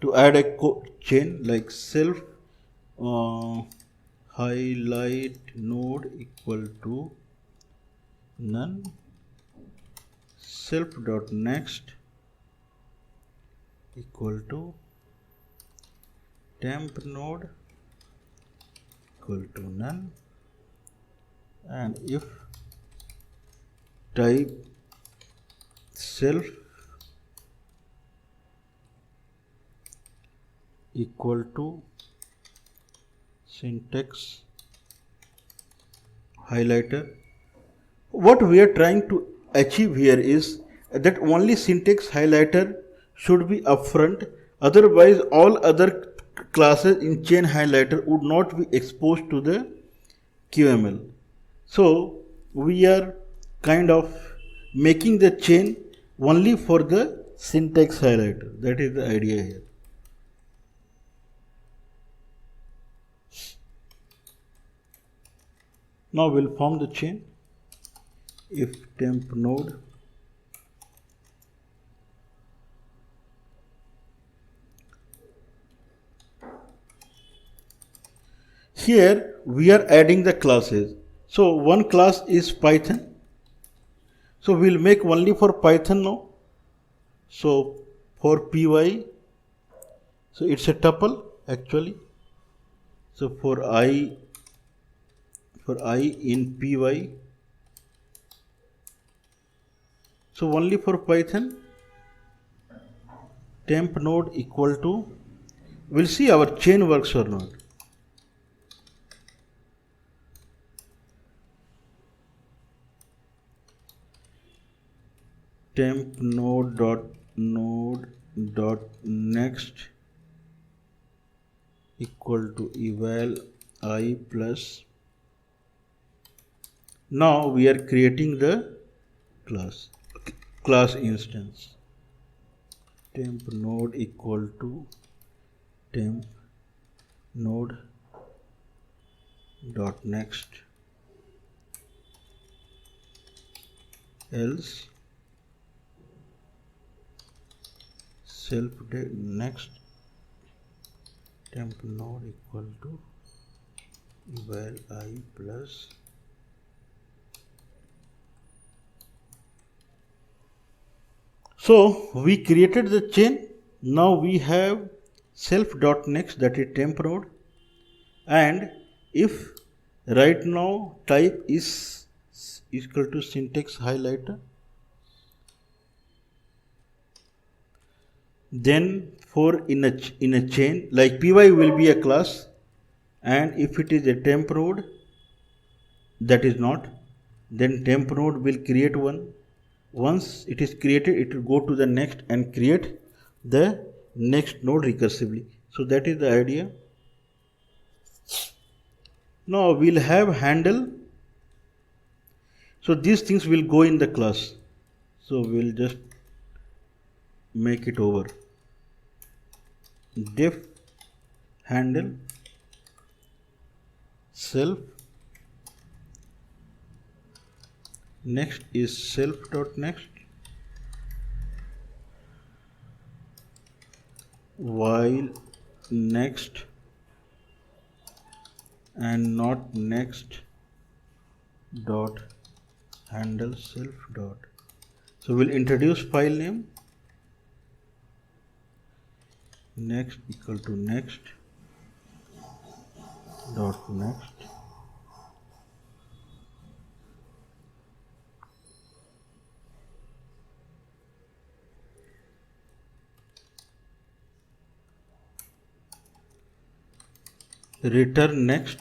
to add a chain like self highlight node equal to none, self dot next equal to temp node equal to none, and if type self equal to syntax highlighter. What we are trying to achieve here is that only syntax highlighter should be upfront, otherwise all other classes in chain highlighter would not be exposed to the QML. So we are kind of making the chain only for the syntax highlighter. That is the idea here. Now we'll form the chain. If temp node here we are adding the classes. So one class is Python. So we'll make only for Python now. So for py, so it's a tuple actually. So for I in py, so only for Python, temp node equal to, we'll see our chain works or not. Temp node dot next equal to eval I plus. Now we are creating the class instance. Temp node equal to temp node dot next else self next temp node equal to eval I plus so we created the chain. Now we have self dot next, that is temp node, and if right now type is equal to syntax highlighter, then for in a chain like py will be a class, and if it is a temp node that is not, then temp node will create one. Once it is created, it will go to the next and create the next node recursively. So that is the idea. Now we'll have handle. So these things will go in the class. So we'll just make it over. Def handle self, next is self dot next, while next and not next dot handle self dot. So we'll introduce file name, next equal to next dot next, return next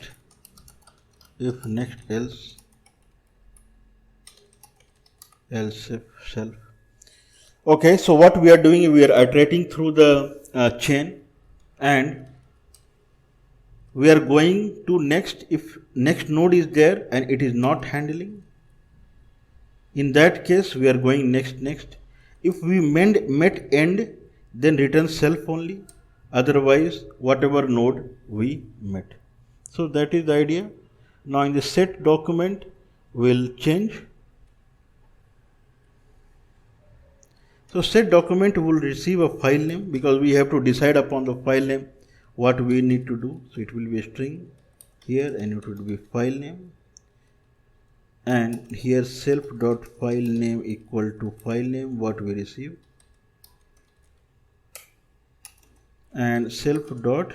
if next else if self. Okay, so what we are doing, we are iterating through the chain, and we are going to next if next node is there and it is not handling. In that case we are going next. If we met end, then return self only, otherwise whatever node we met. So that is the idea. Now in the set document we'll change. So set document will receive a file name, because we have to decide upon the file name what we need to do. So it will be a string here, and it will be file name, and here self dot file name equal to file name what we receive, and self dot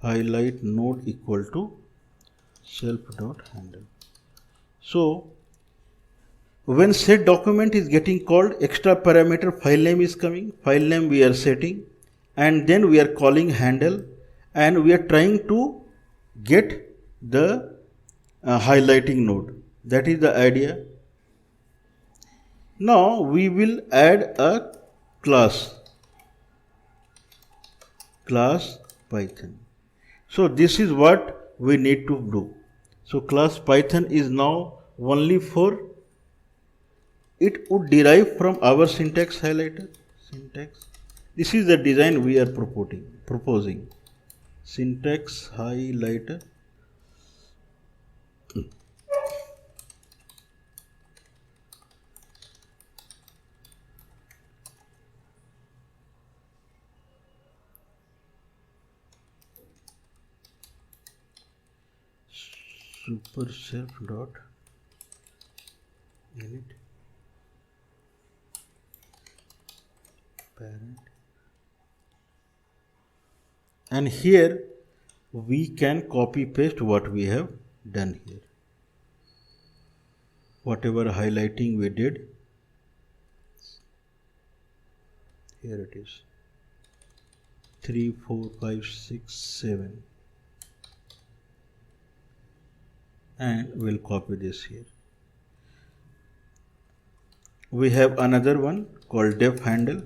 highlight node equal to self dot handle. So when set document is getting called, extra parameter file name is coming, file name we are setting, and then we are calling handle, and we are trying to get the highlighting node. That is the idea. Now we will add a class Python. So this is what we need to do. So class Python is now only for, it would derive from our syntax highlighter. This is the design we are proposing. Syntax highlighter. Super self dot init parent, and here we can copy paste what we have done here, whatever highlighting we did. Here it is 3, 4, 5, 6, 7, and we'll copy this here. We have another one called def handle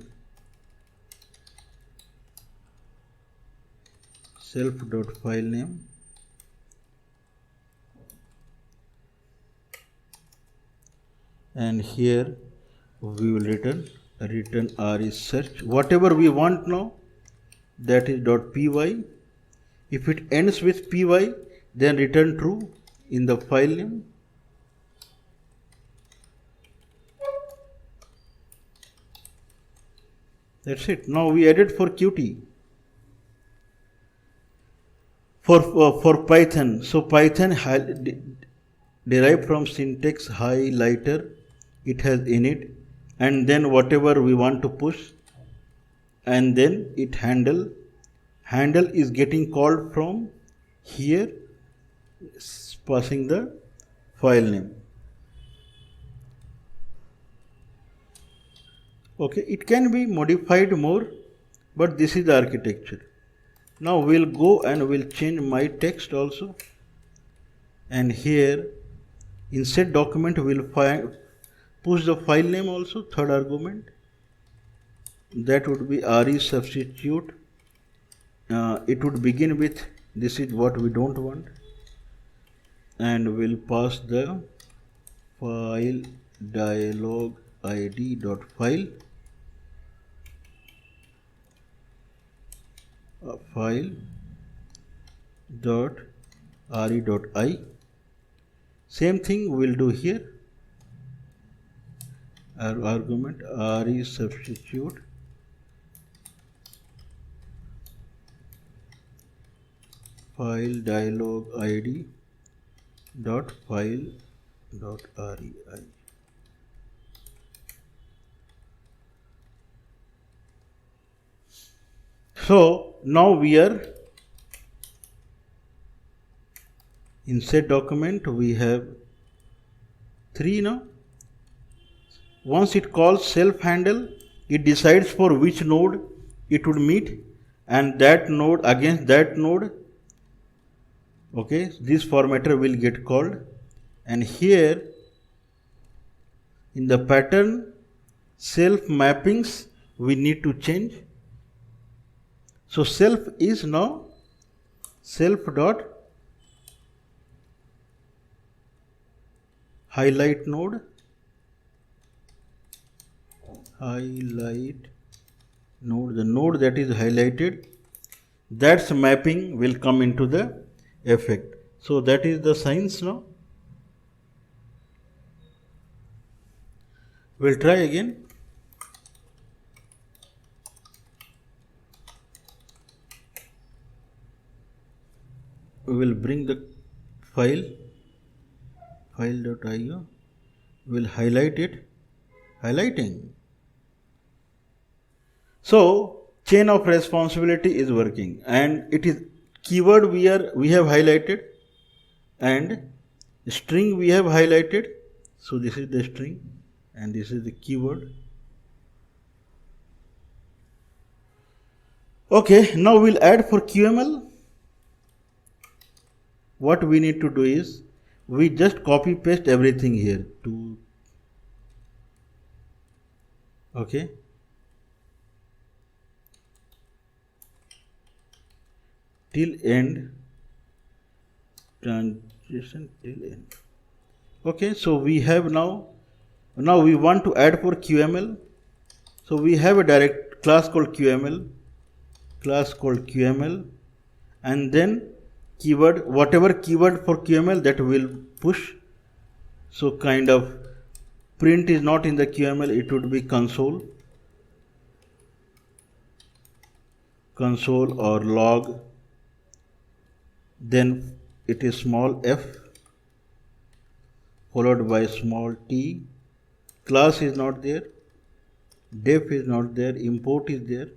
self dot file name, and here we will return R is search, whatever we want now, that is dot py. If it ends with py, then return true in the file name, That's it. Now we added for Qt. For Python, so Python derived from syntax highlighter, it has init, and then whatever we want to push, and then it handle is getting called from here, passing the file name. Okay, it can be modified more, but this is the architecture. Now we'll go and we'll change my text also, and here insert document will push the file name also, third argument, that would be re substitute. It would begin with this is what we don't want, and we'll pass the file dialog id dot file file dot re dot I. Same thing we'll do here. Our argument re substitute file dialog id dot file dot rei. So now we are insert document. We have 3 now. Once it calls self handle, it decides for which node it would meet, and that node against that node. Okay, this formatter will get called, and here in the pattern self mappings we need to change. So self is now self dot highlight node, the node that is highlighted, that's mapping will come into the effect. So that is the science now. We'll try again. We will bring the file.io, we'll highlight it, highlighting. So chain of responsibility is working, and it is keyword we have highlighted, and string we have highlighted. So this is the string and this is the keyword. Okay, now we'll add for QML. What we need to do is we just copy paste everything here to, okay, till end, transition till end. Okay, so we have now we want to add for QML. So we have a direct class called QML, and then keyword, whatever keyword for QML that will push. So kind of print is not in the QML, it would be console or log, then it is small f followed by small t. Class is not there, def is not there, import is there,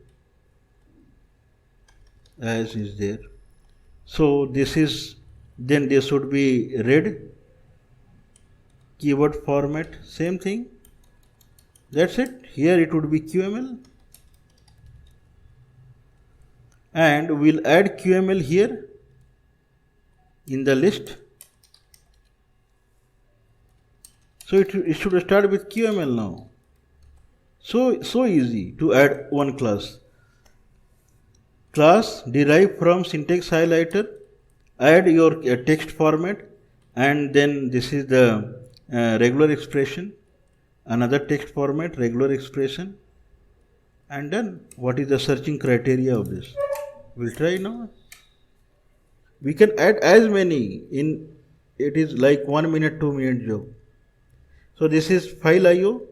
as is there. So this is, then there should be red keyword format, same thing. That's it. Here it would be QML, and we'll add QML here in the list. So it should start with QML now. So easy to add one class. Class derived from syntax highlighter, add your text format, and then this is the regular expression, another text format, regular expression, and then what is the searching criteria of this. We'll try now. We can add as many in, it is like 1 minute, 2 minute job. So this is file IO,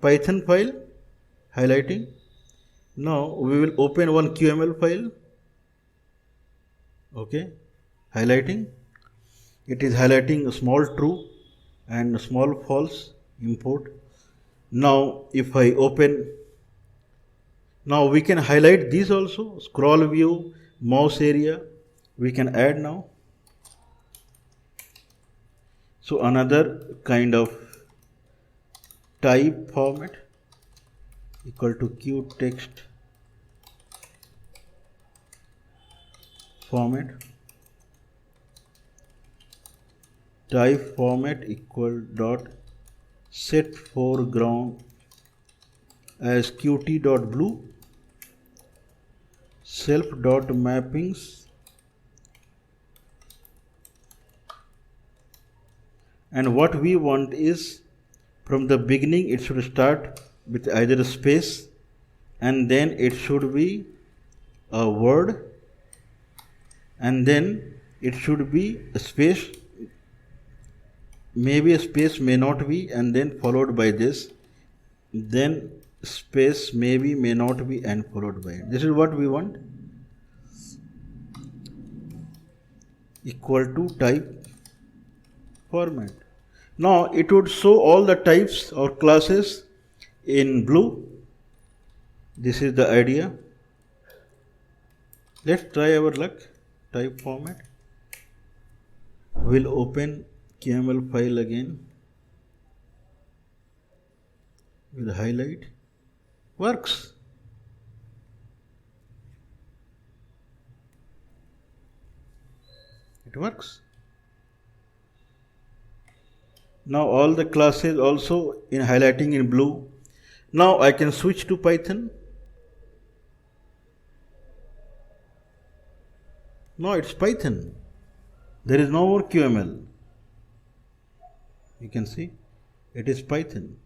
Python file, highlighting, Now we will open one QML file. Okay, highlighting. It is highlighting a small true and a small false import. Now if I open, now we can highlight these also, scroll view, mouse area, we can add now. So another kind of type format equal to qtext format, type format equal dot set foreground as qt dot blue, self dot mappings and what we want is from the beginning it should start with either a space and then it should be a word and then it should be a space, maybe a space, may not be, and then followed by this, then space maybe, may not be, and followed by it. This is what we want, equal to type format. Now it would show all the types or classes in blue. This is the idea. Let's try our luck. Type format. We'll open QML file again. We'll highlight. Works. It works. Now all the classes also in highlighting in blue. Now I can switch to Python. No, it's Python. There is no more QML. You can see it is Python.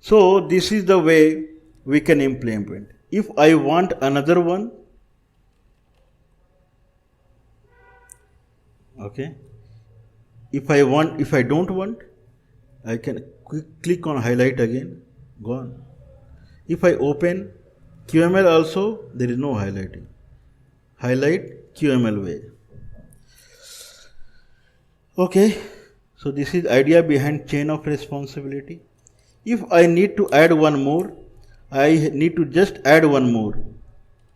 So this is the way we can implement. If I want another one, okay. If I don't want, I can click on highlight again, gone. If I open QML also, there is no highlighting. Highlight QML way. Okay, so this is idea behind chain of responsibility. If I need to add one more, I need to just add one more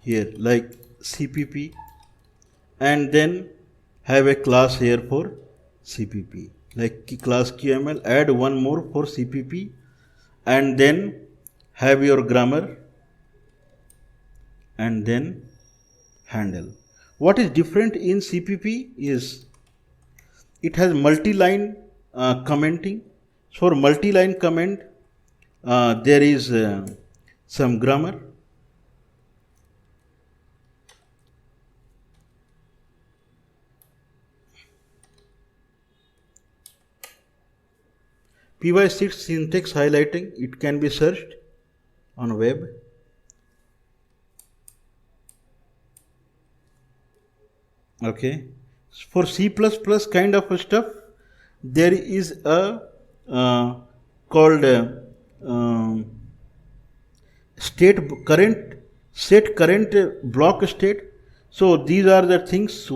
here like CPP and then have a class here for CPP, like class QML, add one more for CPP and then have your grammar and then handle. What is different in CPP is it has multi-line commenting. For multi-line comment, there is some grammar. py6 syntax highlighting, it can be searched on web. Okay, for C++ kind of stuff, there is a called set current block state. So these are the things.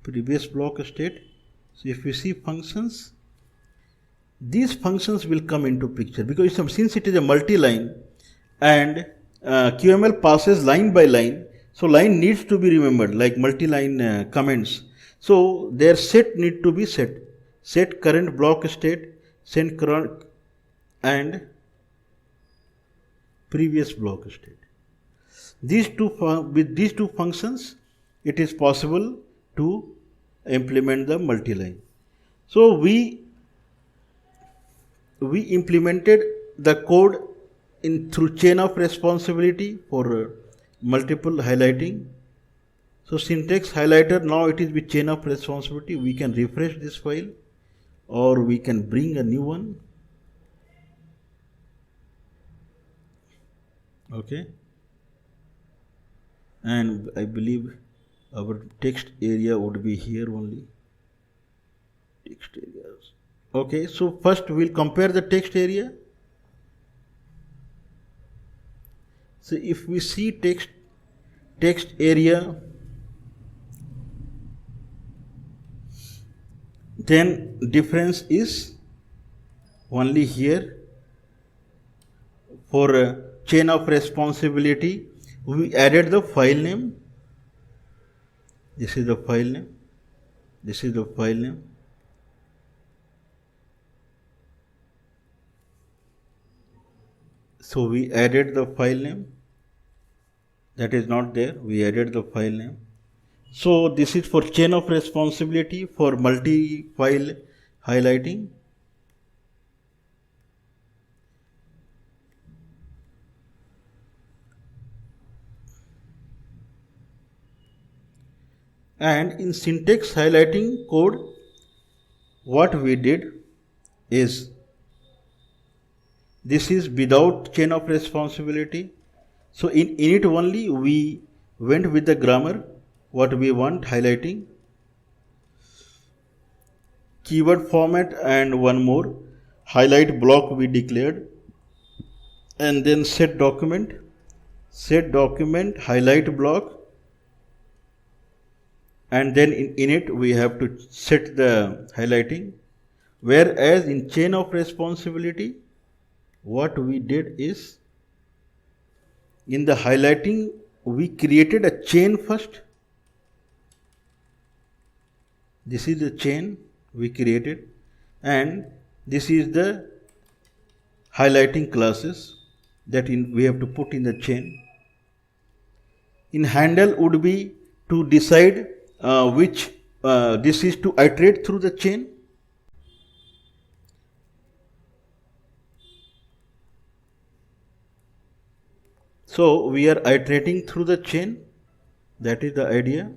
Previous block state. So if you see functions, these functions will come into picture because since it is a multi-line and QML passes line by line, so line needs to be remembered like multi-line comments. So their set need to be set. Set current block state, set current and previous block state. With these two functions, it is possible to implement the multi-line. So we implemented the code through chain of responsibility for multiple highlighting. So syntax highlighter, now it is with chain of responsibility. We can refresh this file or we can bring a new one. Okay, and I believe our text area would be here only. Text areas. Okay, so first we'll compare the text area. So if we see text area, then difference is only here. For chain of responsibility, we added the file name. This is the file name. This is the file name. So we added the file name. That is not there. We added the file name. So this is for chain of responsibility for multi-file highlighting. And in syntax highlighting code, what we did is, this is without chain of responsibility. So in it only we went with the grammar, what we want highlighting, keyword format, and one more highlight block we declared, and then set document highlight block, and then in it we have to set the highlighting. Whereas in chain of responsibility, what we did is, in the highlighting we created a chain first. This is the chain we created, and this is the highlighting classes that we have to put in the chain. In handle would be to decide which this is to iterate through the chain. So we are iterating through the chain. That is the idea.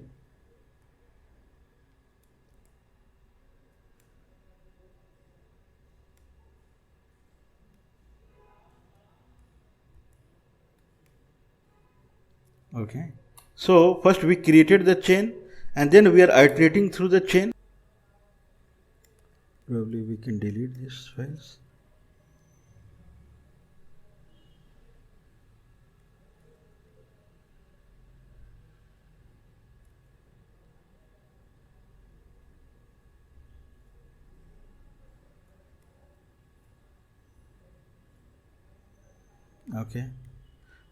Okay. So first we created the chain, and then we are iterating through the chain. Probably we can delete these files. Okay.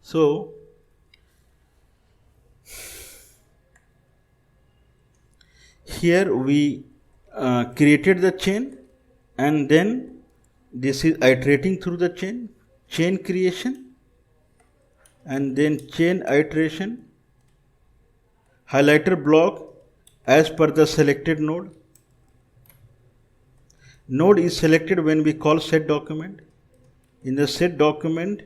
So here we created the chain, and then this is iterating through the chain creation, and then chain iteration, highlighter block as per the selected node. Node is selected when we call set document. In the set document,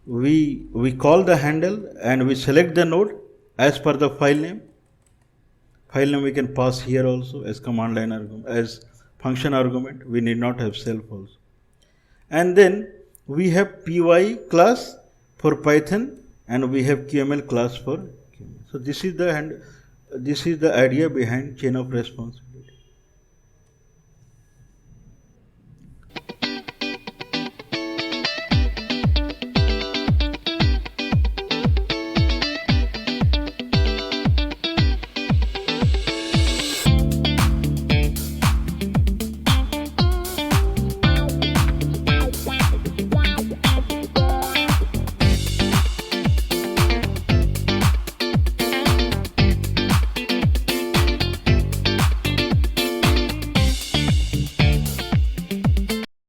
we call the handle and we select the node as per the file name. File name we can pass here also as command line argument, as function argument. We need not have self also. And then we have py class for Python, and we have QML class for QML. So this is the idea behind chain of response.